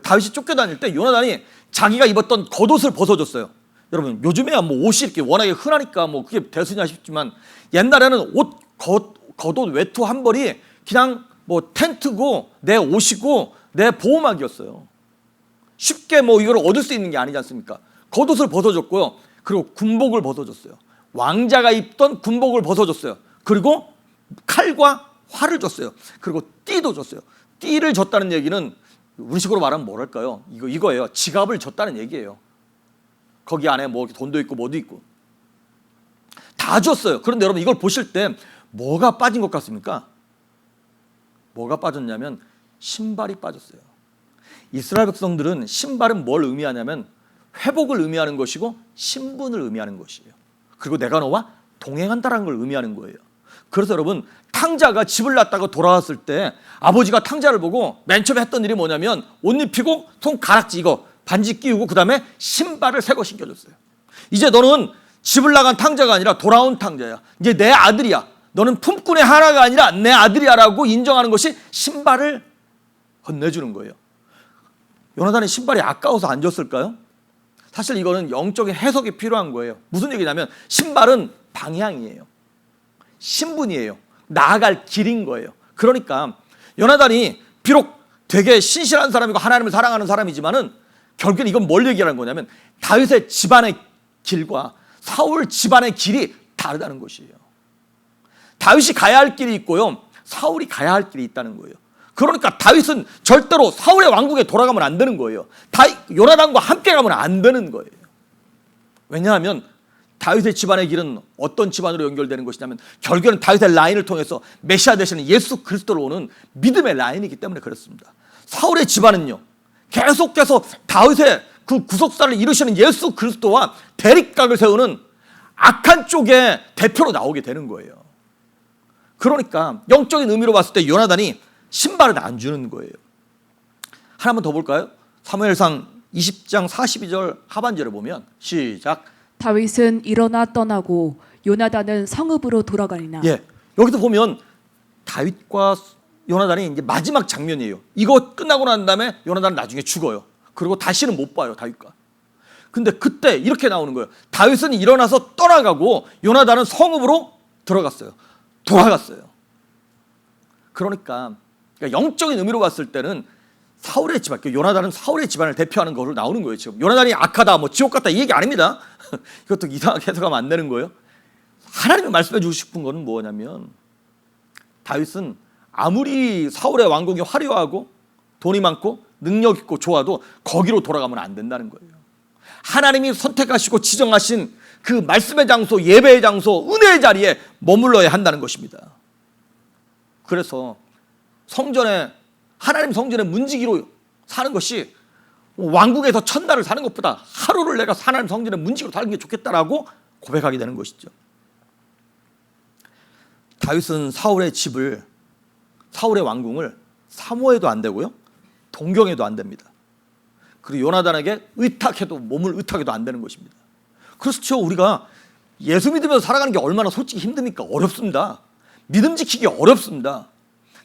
다윗이 쫓겨다닐 때 요나단이 자기가 입었던 겉옷을 벗어줬어요. 여러분, 요즘에야 옷이 이렇게 워낙에 흔하니까 그게 대수냐 싶지만 옛날에는 겉옷 외투 한 벌이 그냥 텐트고 내 옷이고 내 보호막이었어요. 쉽게 이걸 얻을 수 있는 게 아니지 않습니까? 겉옷을 벗어줬고요. 그리고 군복을 벗어줬어요. 왕자가 입던 군복을 벗어줬어요. 그리고 칼과 활을 줬어요. 그리고 띠도 줬어요. 띠를 줬다는 얘기는 우리식으로 말하면 뭐랄까요? 이거예요. 지갑을 줬다는 얘기예요. 거기 안에 돈도 있고 뭐도 있고 다 줬어요. 그런데 여러분, 이걸 보실 때 뭐가 빠진 것 같습니까? 뭐가 빠졌냐면 신발이 빠졌어요. 이스라엘 백성들은 신발은 뭘 의미하냐면 회복을 의미하는 것이고 신분을 의미하는 것이에요. 그리고 내가 너와 동행한다는 걸 의미하는 거예요. 그래서 여러분, 탕자가 집을 났다가 돌아왔을 때 아버지가 탕자를 보고 맨 처음에 했던 일이 뭐냐면 옷 입히고 손가락지 반지 끼우고 그 다음에 신발을 새거 신겨줬어요. 이제 너는 집을 나간 탕자가 아니라 돌아온 탕자야. 이제 내 아들이야. 너는 품꾼의 하나가 아니라 내 아들이야라고 인정하는 것이 신발을 건네주는 거예요. 요나단의 신발이 아까워서 안 줬을까요? 사실 이거는 영적인 해석이 필요한 거예요. 무슨 얘기냐면 신발은 방향이에요. 신분이에요. 나아갈 길인 거예요. 그러니까 요나단이 비록 되게 신실한 사람이고 하나님을 사랑하는 사람이지만은 결국엔 이건 뭘 얘기하는 거냐면 다윗의 집안의 길과 사울 집안의 길이 다르다는 것이에요. 다윗이 가야 할 길이 있고요, 사울이 가야 할 길이 있다는 거예요. 그러니까 다윗은 절대로 사울의 왕국에 돌아가면 안 되는 거예요. 요나단과 함께 가면 안 되는 거예요. 왜냐하면 다윗의 집안의 길은 어떤 집안으로 연결되는 것이냐면 결국에는 다윗의 라인을 통해서 메시아 되시는 예수 그리스도로 오는 믿음의 라인이기 때문에 그렇습니다. 사울의 집안은요, 계속해서 다윗의 그 구속사를 이루시는 예수 그리스도와 대립각을 세우는 악한 쪽의 대표로 나오게 되는 거예요. 그러니까 영적인 의미로 봤을 때 요나단이 신발을 안 주는 거예요. 하나만 더 볼까요? 사무엘상 20장 42절 하반절에 보면 시작. 다윗은 일어나 떠나고 요나단은 성읍으로 돌아가니라. 예, 여기서 보면 다윗과 요나단이 이제 마지막 장면이에요. 이거 끝나고 난 다음에 요나단은 나중에 죽어요. 그리고 다시는 못 봐요, 다윗과. 근데 그때 이렇게 나오는 거예요. 다윗은 일어나서 떠나가고 요나단은 성읍으로 들어갔어요. 돌아갔어요. 그러니까 영적인 의미로 봤을 때는 사울의 집안, 요나단은 사울의 집안을 대표하는 거로 나오는 거예요. 지금 요나단이 악하다, 뭐 지옥 같다 이 얘기 아닙니다. 이것도 이상하게 해석하면 안 되는 거예요. 하나님이 말씀해 주고 싶은 거는 뭐냐면 다윗은 아무리 사울의 왕국이 화려하고 돈이 많고 능력 있고 좋아도 거기로 돌아가면 안 된다는 거예요. 하나님이 선택하시고 지정하신 그 말씀의 장소, 예배의 장소, 은혜의 자리에 머물러야 한다는 것입니다. 그래서 성전에, 하나님 성전에 문지기로 사는 것이 왕국에서 천달을 사는 것보다 하루를 내가 하나님 성전에 문지기로 사는 게 좋겠다라고 고백하게 되는 것이죠. 다윗은 사울의 집을, 사울의 왕궁을 사모해도 안 되고요, 동경해도 안 됩니다. 그리고 요나단에게 의탁해도, 몸을 의탁해도 안 되는 것입니다. 그렇죠. 우리가 예수 믿으면서 살아가는 게 얼마나 솔직히 힘듭니까? 어렵습니다. 믿음 지키기 어렵습니다.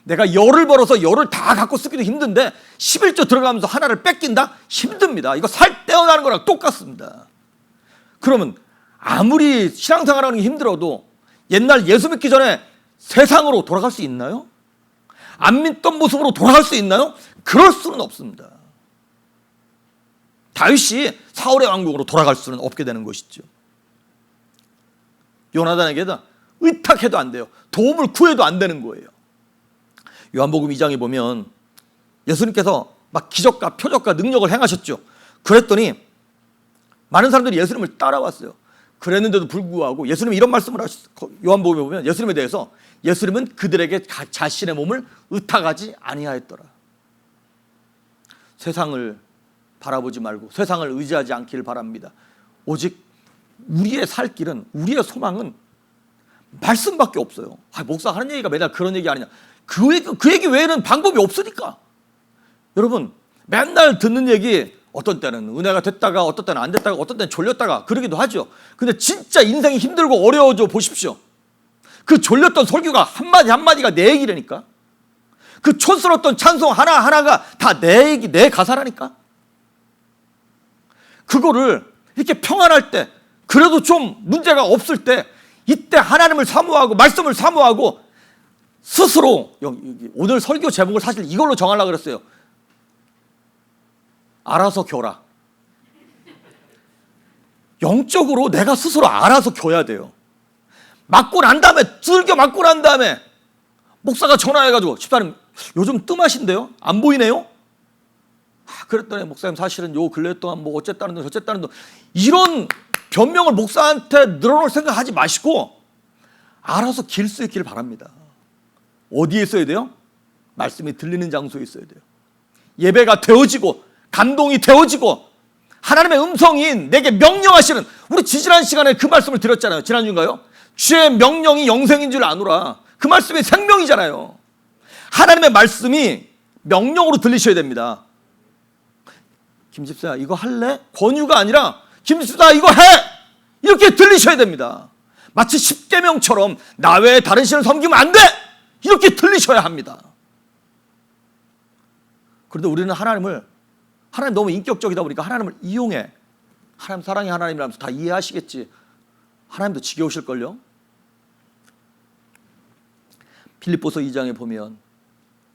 내가 열을 벌어서 열을 다 갖고 쓰기도 힘든데 11조 들어가면서 하나를 뺏긴다? 힘듭니다. 이거 살 떼어나는 거랑 똑같습니다. 그러면 아무리 신앙생활하는 게 힘들어도 옛날 예수 믿기 전에 세상으로 돌아갈 수 있나요? 안 믿던 모습으로 돌아갈 수 있나요? 그럴 수는 없습니다. 다윗이 사울의 왕국으로 돌아갈 수는 없게 되는 것이죠. 요나단에게는 의탁해도 안 돼요. 도움을 구해도 안 되는 거예요. 요한복음 2장에 보면 예수님께서 막 기적과 표적과 능력을 행하셨죠. 그랬더니 많은 사람들이 예수님을 따라왔어요. 그랬는데도 불구하고 예수님이 이런 말씀을 하셨어요. 요한복음에 보면 예수님에 대해서 예수님은 그들에게 자신의 몸을 의탁하지 아니하였더라. 세상을 바라보지 말고 세상을 의지하지 않기를 바랍니다. 오직 우리의 살 길은, 우리의 소망은 말씀밖에 없어요. 목사 하는 얘기가 매달 그런 얘기 아니냐. 그 얘기 외에는 방법이 없으니까. 여러분, 맨날 듣는 얘기, 어떤 때는 은혜가 됐다가 어떤 때는 안 됐다가 어떤 때는 졸렸다가 그러기도 하죠. 근데 진짜 인생이 힘들고 어려워져 보십시오. 그 졸렸던 설교가 한마디 한마디가 내 얘기라니까. 그 촌스러웠던 찬송 하나하나가 다 내 얘기, 내 가사라니까. 그거를 이렇게 평안할 때, 그래도 좀 문제가 없을 때, 이때 하나님을 사모하고 말씀을 사모하고 스스로, 오늘 설교 제목을 사실 이걸로 정하려고 그랬어요. 알아서 겨라. 영적으로 내가 스스로 알아서 겨야 돼요. 맞고 난 다음에, 즐겨 맞고 난 다음에 목사가 전화해가지고, 집사님 요즘 뜸하신데요? 안 보이네요? 그랬더니 목사님 사실은 요 근래 동안 뭐 어쨌다는 둥 저쨌다는 둥, 이런 변명을 목사한테 늘어놓을 생각하지 마시고 알아서 길 수 있기를 바랍니다. 어디에 있어야 돼요? 말씀이 들리는 장소에 있어야 돼요. 예배가 되어지고 감동이 되어지고 하나님의 음성이 내게 명령하시는, 우리 지지난 시간에 그 말씀을 드렸잖아요. 지난주인가요? 주의 명령이 영생인 줄 아노라. 그 말씀이 생명이잖아요. 하나님의 말씀이 명령으로 들리셔야 됩니다. 김집사야 이거 할래? 권유가 아니라 김집사 이거 해! 이렇게 들리셔야 됩니다. 마치 십계명처럼 나 외에 다른 신을 섬기면 안 돼! 이렇게 들리셔야 합니다. 그런데 우리는 하나님 너무 인격적이다 보니까 하나님을 이용해. 하나님 사랑의 하나님이라면서 다 이해하시겠지. 하나님도 지겨우실걸요? 빌립보서 2장에 보면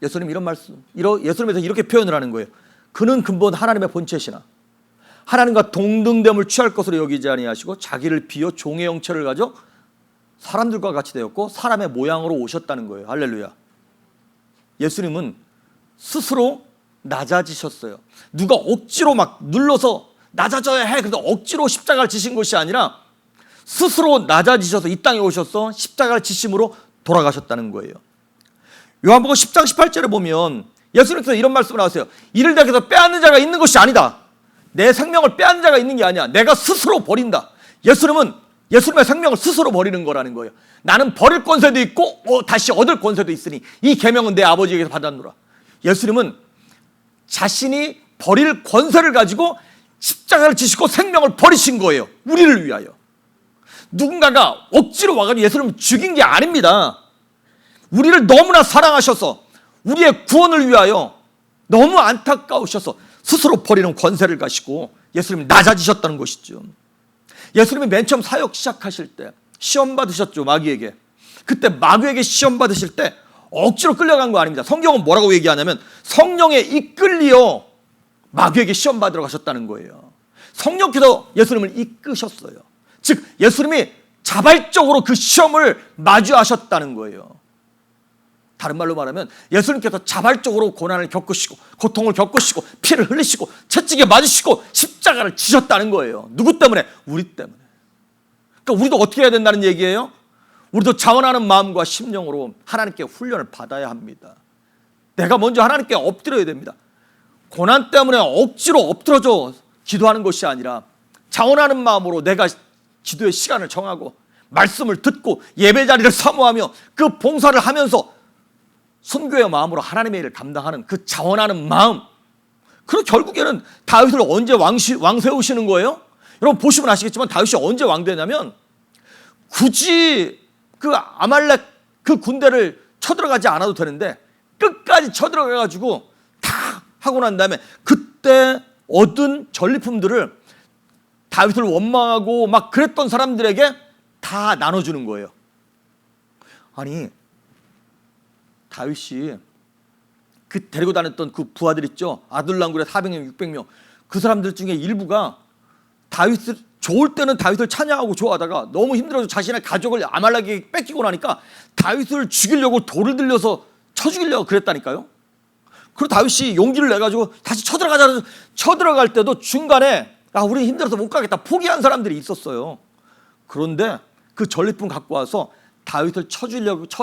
예수님 이런 말씀, 예수님에서 이렇게 표현을 하는 거예요. 그는 근본 하나님의 본체시나 하나님과 동등됨을 취할 것으로 여기지 아니하시고 자기를 비어 종의 형체를 가져 사람들과 같이 되었고 사람의 모양으로 오셨다는 거예요. 할렐루야. 예수님은 스스로 낮아지셨어요. 누가 억지로 막 눌러서 낮아져야 해 그래서 억지로 십자가를 지신 것이 아니라 스스로 낮아지셔서 이 땅에 오셔서 십자가를 지심으로 돌아가셨다는 거예요. 요한복음 10장 18절에 보면 예수님께서 이런 말씀을 하세요. 이를 대해서 빼앗는 자가 있는 것이 아니다. 내 생명을 빼앗는 자가 있는 게 아니야. 내가 스스로 버린다. 예수님은 예수님의 생명을 스스로 버리는 거라는 거예요. 나는 버릴 권세도 있고 다시 얻을 권세도 있으니 이 계명은 내 아버지에게서 받았노라. 예수님은 자신이 버릴 권세를 가지고 십자가를 지시고 생명을 버리신 거예요. 우리를 위하여. 누군가가 억지로 와가지고 예수님을 죽인 게 아닙니다. 우리를 너무나 사랑하셔서 우리의 구원을 위하여 너무 안타까우셔서 스스로 버리는 권세를 가지고 예수님이 낮아지셨다는 것이죠. 예수님이 맨 처음 사역 시작하실 때 시험 받으셨죠. 마귀에게. 그때 마귀에게 시험 받으실 때 억지로 끌려간 거 아닙니다. 성경은 뭐라고 얘기하냐면 성령에 이끌리어 마귀에게 시험 받으러 가셨다는 거예요. 성령께서 예수님을 이끄셨어요. 즉 예수님이 자발적으로 그 시험을 마주하셨다는 거예요. 다른 말로 말하면 예수님께서 자발적으로 고난을 겪으시고 고통을 겪으시고 피를 흘리시고 채찍에 맞으시고 십자가를 지셨다는 거예요. 누구 때문에? 우리 때문에. 그러니까 우리도 어떻게 해야 된다는 얘기예요? 우리도 자원하는 마음과 심령으로 하나님께 훈련을 받아야 합니다. 내가 먼저 하나님께 엎드려야 됩니다. 고난 때문에 억지로 엎드려져 기도하는 것이 아니라 자원하는 마음으로 내가 기도의 시간을 정하고 말씀을 듣고 예배 자리를 사모하며 그 봉사를 하면서 선교의 마음으로 하나님의 일을 감당하는 그 자원하는 마음. 그리고 결국에는 다윗을 언제 왕 세우시는 거예요? 여러분 보시면 아시겠지만 다윗이 언제 왕 되냐면 굳이 그 아말렉 그 군대를 쳐들어가지 않아도 되는데 끝까지 쳐들어가 가지고 다 하고 난 다음에 그때 얻은 전리품들을 다윗을 원망하고 막 그랬던 사람들에게 다 나눠주는 거예요. 아니 다윗이 그 데리고 다녔던 그 부하들 있죠. 아둘람굴의 400명 600명 그 사람들 중에 일부가 다윗을 좋을 때는 다윗을 찬양하고 좋아하다가 너무 힘들어서 자신의 가족을 아말렉에게 뺏기고 나니까 다윗을 죽이려고 돌을 들려서 쳐 죽이려고 그랬다니까요. 그리고 다윗이 용기를 내가지고 다시 쳐들어가자. 쳐들어갈 때도 중간에 우리 힘들어서 못 가겠다 포기한 사람들이 있었어요. 그런데 그 전리품 갖고 와서 다윗을 쳐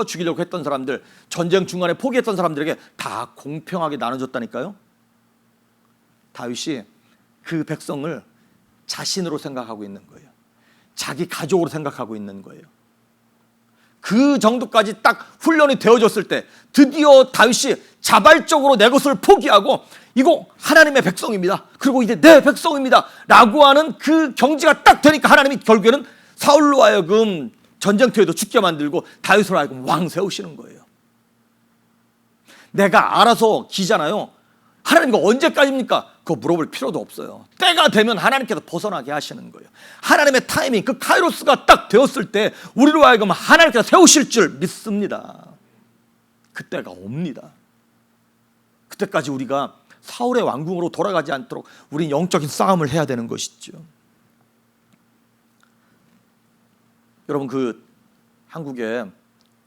죽이려고 했던 사람들, 전쟁 중간에 포기했던 사람들에게 다 공평하게 나눠줬다니까요. 다윗이 그 백성을 자신으로 생각하고 있는 거예요. 자기 가족으로 생각하고 있는 거예요. 그 정도까지 딱 훈련이 되어졌을 때 드디어 다윗이 자발적으로 내 것을 포기하고 이거 하나님의 백성입니다. 그리고 이제 내 백성입니다. 라고 하는 그 경지가 딱 되니까 하나님이 결국에는 사울로 하여금 전쟁터에도 죽게 만들고 다윗으로 하여금 왕 세우시는 거예요. 내가 알아서 기잖아요. 하나님과 언제까지입니까? 그거 물어볼 필요도 없어요. 때가 되면 하나님께서 벗어나게 하시는 거예요. 하나님의 타이밍, 그 카이로스가 딱 되었을 때 우리로 하여금 하나님께서 세우실 줄 믿습니다. 그때가 옵니다. 그때까지 우리가 사울의 왕궁으로 돌아가지 않도록 우린 영적인 싸움을 해야 되는 것이죠. 여러분 그 한국에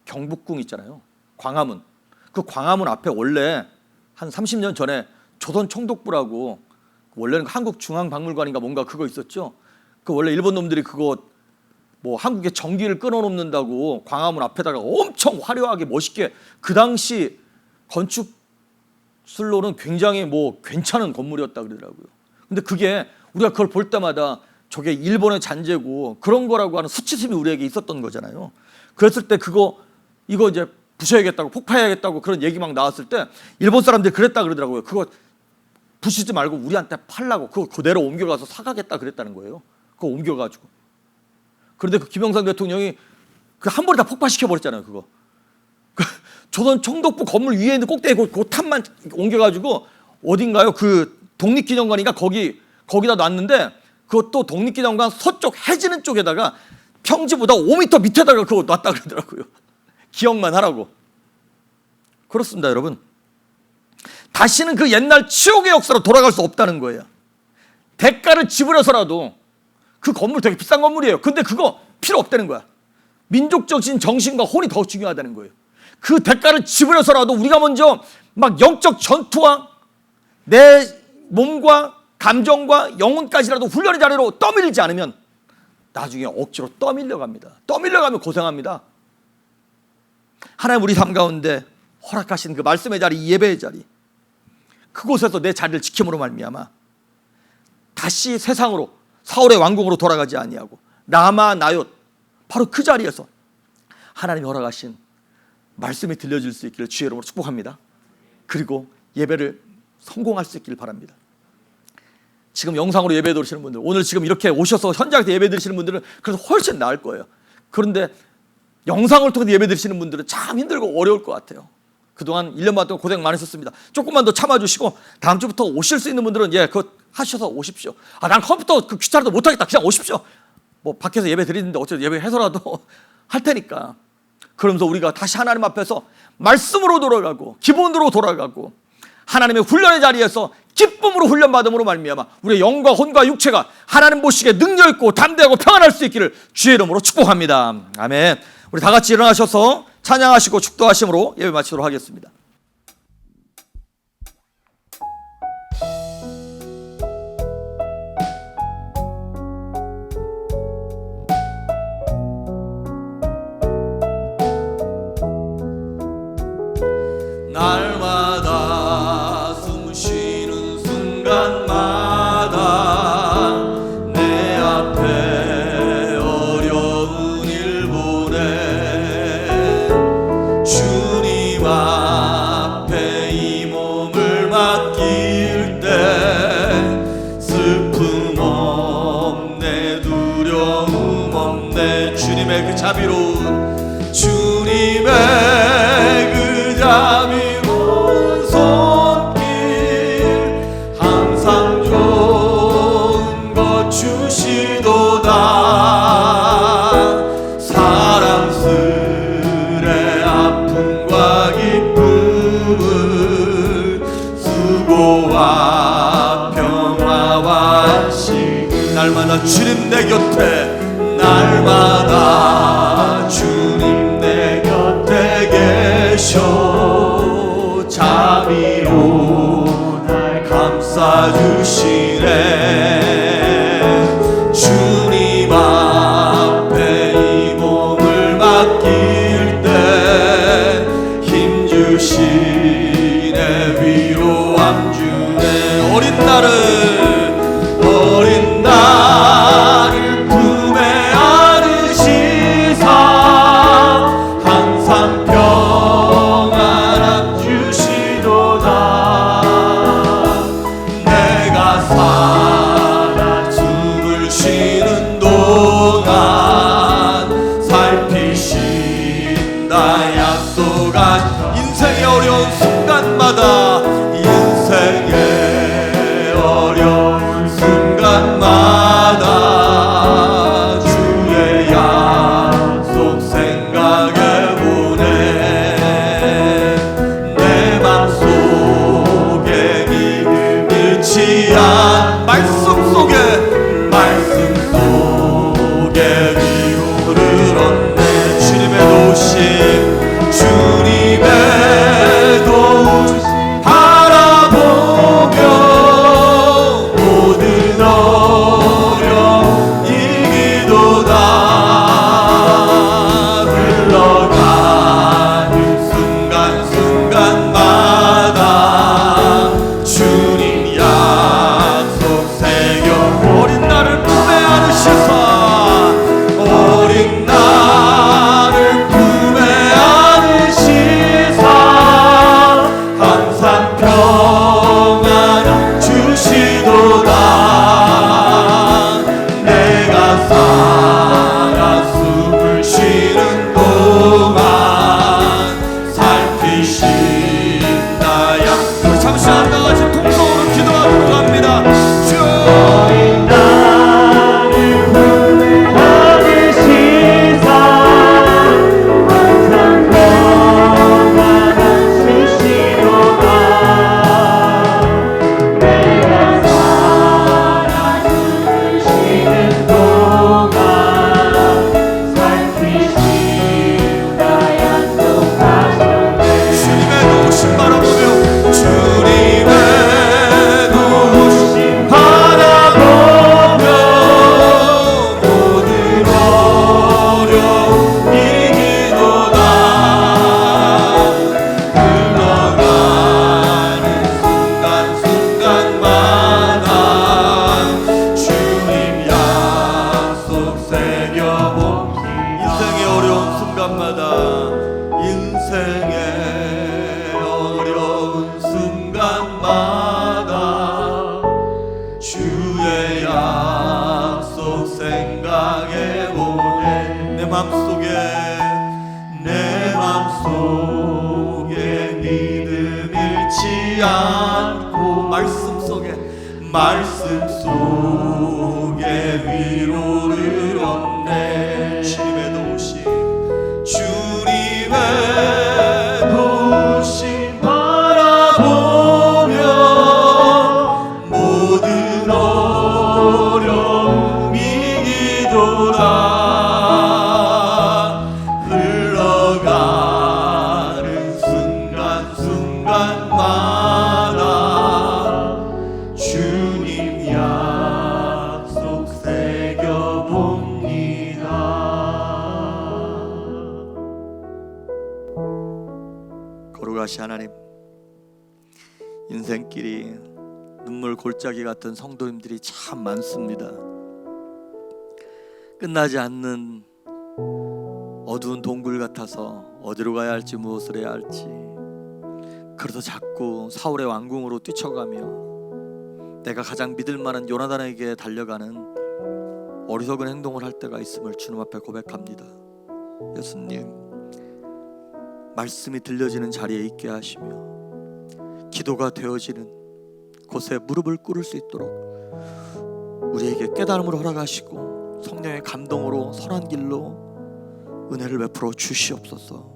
경복궁 있잖아요. 광화문. 그 광화문 앞에 원래 한 30년 전에 조선 총독부라고 원래는 한국중앙박물관인가 뭔가 그거 있었죠. 그 원래 일본 놈들이 그거 뭐 한국의 전기를 끊어놓는다고 광화문 앞에다가 엄청 화려하게 멋있게 그 당시 건축술로는 굉장히 뭐 괜찮은 건물이었다 그러더라고요. 근데 그게 우리가 그걸 볼 때마다 저게 일본의 잔재고 그런 거라고 하는 수치심이 우리에게 있었던 거잖아요. 그랬을 때 이거 이제 부셔야겠다고 폭파해야겠다고 그런 얘기 막 나왔을 때 일본 사람들이 그랬다 그러더라고요. 그거 부시지 말고 우리한테 팔라고 그거 그대로 옮겨가서 사가겠다 그랬다는 거예요. 그거 옮겨가지고. 그런데 그 김영삼 대통령이 그 한 번에 다 폭파시켜 버렸잖아요. 그거. 그 조선 총독부 건물 위에 있는 꼭대기 그 탑만 옮겨가지고 어딘가요? 그 독립기념관인가 거기다 놨는데 그것도 독립기념관 서쪽 해지는 쪽에다가 평지보다 5m 밑에다가 그거 놨다 그러더라고요. 기억만 하라고. 그렇습니다, 여러분. 다시는 그 옛날 치욕의 역사로 돌아갈 수 없다는 거예요. 대가를 지불해서라도, 그 건물 되게 비싼 건물이에요. 근데 그거 필요 없다는 거야. 민족적인 정신과 혼이 더 중요하다는 거예요. 그 대가를 지불해서라도 우리가 먼저 막 영적 전투와 내 몸과 감정과 영혼까지라도 훈련의 자리로 떠밀리지 않으면 나중에 억지로 떠밀려 갑니다. 떠밀려 가면 고생합니다. 하나님 우리 삶 가운데 허락하신 그 말씀의 자리, 예배의 자리, 그곳에서 내 자리를 지킴으로 말미암아 다시 세상으로, 사울의 왕궁으로 돌아가지 아니하고 라마 나옳, 바로 그 자리에서 하나님이 허락하신 말씀이 들려질 수 있기를 주의 이름으로 축복합니다. 그리고 예배를 성공할 수 있기를 바랍니다. 지금 영상으로 예배 드리시는 분들, 오늘 지금 이렇게 오셔서 현장에서 예배 드리시는 분들은 그래서 훨씬 나을 거예요. 그런데 영상을 통해서 예배 드리시는 분들은 참 힘들고 어려울 것 같아요. 그동안 1년 반 동안 고생 많으셨습니다. 조금만 더 참아주시고 다음 주부터 오실 수 있는 분들은 그거 하셔서 오십시오. 난 컴퓨터 귀찮아도 못하겠다, 그냥 오십시오. 뭐 밖에서 예배 드리는데 어쨌든 예배해서라도 할 테니까. 그러면서 우리가 다시 하나님 앞에서 말씀으로 돌아가고 기본으로 돌아가고 하나님의 훈련의 자리에서 기쁨으로 훈련받음으로 말미암아 우리의 영과 혼과 육체가 하나님 보시기에 능력있고 담대하고 평안할 수 있기를 주의 이름으로 축복합니다. 아멘. 우리 다 같이 일어나셔서 찬양하시고 축도하심으로 예배 마치도록 하겠습니다. 날마다 숨 쉬는 순간마다 내 앞에 어려운 일 보내 주님 앞에 이 몸을 맡길 때 슬픔 없네, 두려움 없네. 주님의 그 자비로운, 주님의 그 자비로운 주시도다. 사랑스레 아픔과 기쁨을, 수고와 평화와 안식, 날마다 주님 내 곁에, 날마다 주님 내 곁에 계셔 자비로 날 감싸주시네. 주님 앞에 이 몸을 맡길 때 힘주시네, 위로함 주네. 어린 나를 품에 안으시사 항상 평안함 주시도다. 내가 살아 숨을 쉬는 동안 살피신다 약속한 인생의 어려운 순간마다, 인생의 어려운 순간마다 주의 약속 생각해 보네. 내 맘속에 믿음 잃지 않, 말씀 속에 위로를 얻네. 주님의 도우심, 주님의 도우심 쉬지 않고 말씀 속에 위로를 얻네. 주님의 도우심 바라보며 모든 어려움이 이기도다. 흘러가는 순간순간마다 주님 약속 새겨봅니다. 거룩하신 하나님, 인생길이 눈물 골짜기 같은 성도님들이 참 많습니다. 끝나지 않는 어두운 동굴 같아서 어디로 가야 할지 무엇을 해야 할지, 그래서 자꾸 사울의 왕궁으로 뛰쳐가며 내가 가장 믿을 만한 요나단에게 달려가는 어리석은 행동을 할 때가 있음을 주님 앞에 고백합니다. 예수님, 말씀이 들려지는 자리에 있게 하시며 기도가 되어지는 곳에 무릎을 꿇을 수 있도록 우리에게 깨달음을 허락하시고 성령의 감동으로 선한 길로 은혜를 베풀어 주시옵소서.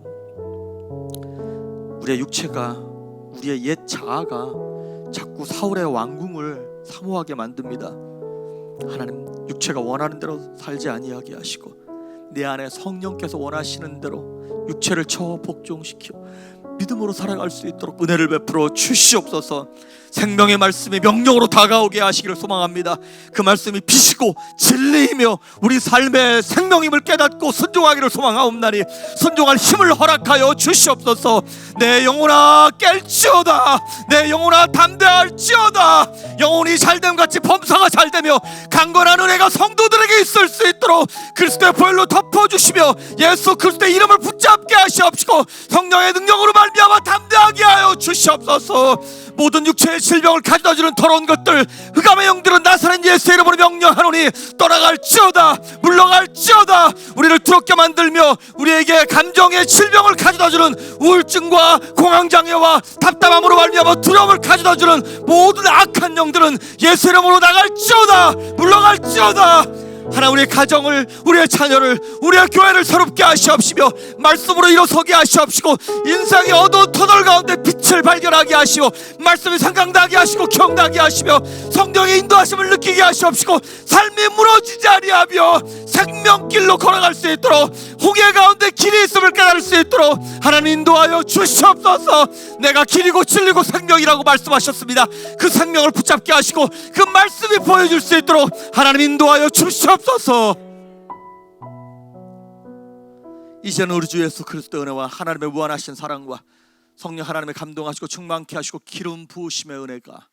우리의 육체가, 우리의 옛 자아가 자꾸 사울의 왕궁을 사모하게 만듭니다. 하나님, 육체가 원하는 대로 살지 아니하게 하시고 내 안에 성령께서 원하시는 대로 육체를 복종시켜 믿음으로 살아갈 수 있도록 은혜를 베풀어 주시옵소서. 생명의 말씀이 명령으로 다가오게 하시기를 소망합니다. 그 말씀이 빛이고 진리이며 우리 삶의 생명임을 깨닫고 순종하기를 소망하옵나니 순종할 힘을 허락하여 주시옵소서. 내 영혼아 깰지어다. 내 영혼아 담대할지어다. 영혼이 잘됨같이 범사가 잘되며 강건한 은혜가 성도들에게 있을 수 있도록 그리스도의 보혈로 덮어주시며 예수 그리스도의 이름을 붙잡게 하시옵시고 성령의 능력으로 말미암아 담대하게 하여 주시옵소서. 모든 육체의 질병을 가져다주는 더러운 것들, 흑암의 영들은 나사렛 예수의 이름으로 명령하노니 떠나갈지어다. 물러갈지어다. 우리를 두렵게 만들며 우리에게 감정의 질병을 가져다주는 우울증과 공황장애와 답답함으로 말미암아 두려움을 가져다주는 모든 악한 영들은 예수 이름으로 나갈지어다. 물러갈지어다. 하나님, 우리의 가정을, 우리의 자녀를, 우리의 교회를 새롭게 하시옵시며 말씀으로 일어서게 하시옵시고 인생의 어두운 터널 가운데 빛을 발견하게 하시오 말씀이 생각나게 하시고 기억나게 하시며 성령의 인도하심을 느끼게 하시옵시고 삶이 무너지지 아니하며 생명길로 걸어갈 수 있도록 홍해 가운데 길이 있음을 깨달을 수 있도록 하나님 인도하여 주시옵소서. 내가 길이고 진리고 생명이라고 말씀하셨습니다. 그 생명을 붙잡게 하시고 그 말씀이 보여줄 수 있도록 하나님 인도하여 주시옵소서. 이제는 우리 주 예수 그리스도의 은혜와 하나님의 무한하신 사랑과 성령 하나님의 감동하시고 충만케 하시고 기름 부으심의 은혜가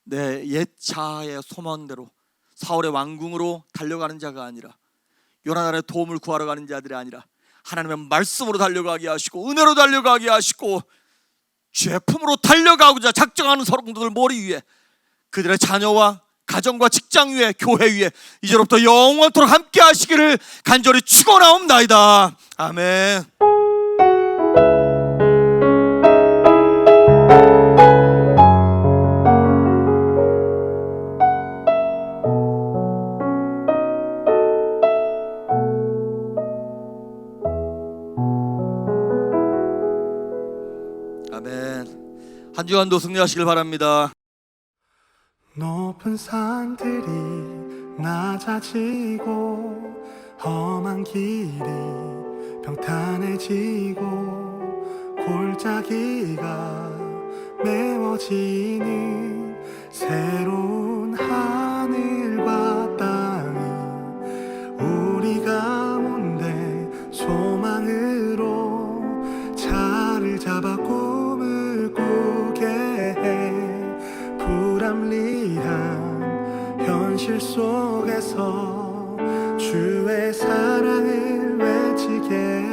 내 옛 자아의 소망대로 사울의 왕궁으로 달려가는 자가 아니라 요나단의 도움을 구하러 가는 자들이 아니라 하나님의 말씀으로 달려가게 하시고 은혜로 달려가게 하시고 주의 품으로 달려가고자 작정하는 성도들 머리 위에 그들의 자녀와 가정과 직장 위에 교회 위에 이제로부터 영원토록 함께 하시기를 간절히 축원하옵나이다. 아멘. 아멘. 한 주간도 승리하시길 바랍니다. 높은 산들이 낮아지고 험한 길이 평탄해지고 골짜기가 메워지는 새로운 하늘과 땅이 우리 가운데 소망으로 자리를 잡아 꿈을 꾸게 해. 불합리한 현실 속에서 주의 사랑을 외치게 해.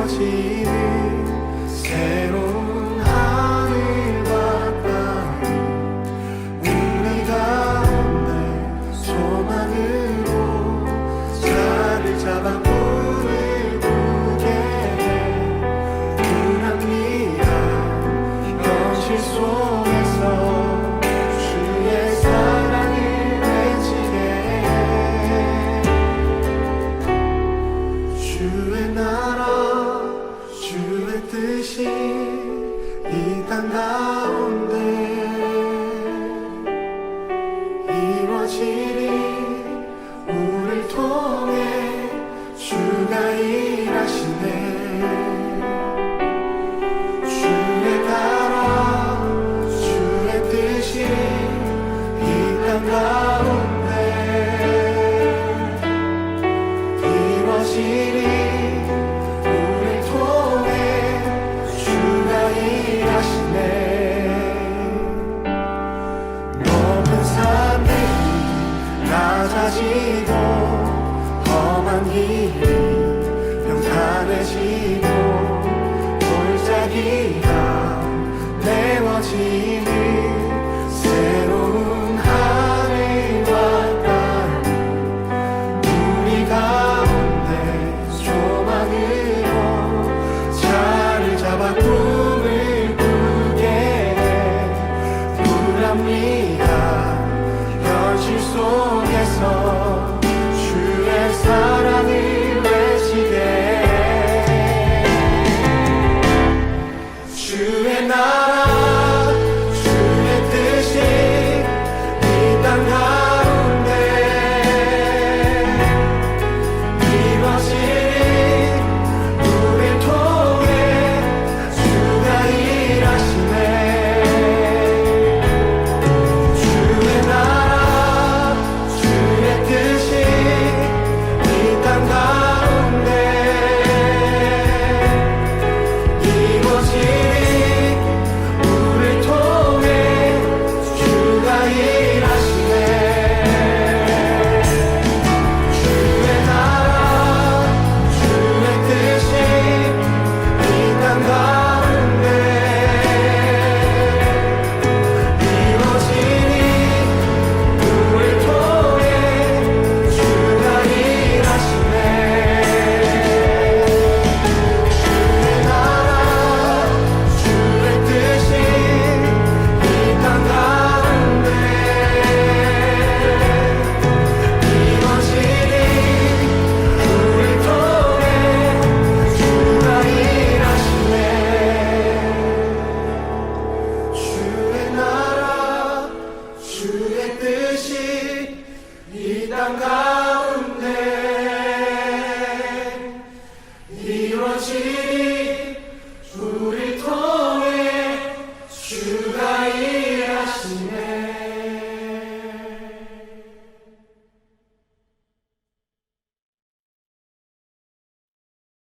이루어지는 새로운 하늘과 땅 우리 가운데 소망으로 자리 잡아 꿈을 꾸게 해 불합리한 현실 속에서 주의 사랑을 외치게 해 주의 나라 주의 뜻이 이 땅 가운데 이루어지리 우릴 통해 주가 일하시네 주의 나라 주의 뜻이 이 땅 가운데 이루어지리 우릴 통해 주가 일하시네 높은 산들이 낮아지고 험한 길이 평탄해지고 골짜기가 메워지는 새로운 하늘과 땅 우리 가운데 소망으로 자리 잡아 꿈을 꾸게 해 불합리한 현실 속에서 주의 사랑을 외치게 해 주의 나라 주의 뜻이 이 땅 가운데 이루어지리 우릴 통해 주가 일하시네 주의 나라 주의 뜻이 이 땅 가운데 이루어지리 우릴 통해 주가 일하시네 주의 나라 주의 뜻이 이 땅 가운데 이루어지니 우릴 통해 주가 일하시네 주의 나라 주의 뜻이 이 땅 가운데 이루어지니 우릴 통해 주가 일하시네 주의 나라 주의 뜻이 이 땅 가운데 이루어지니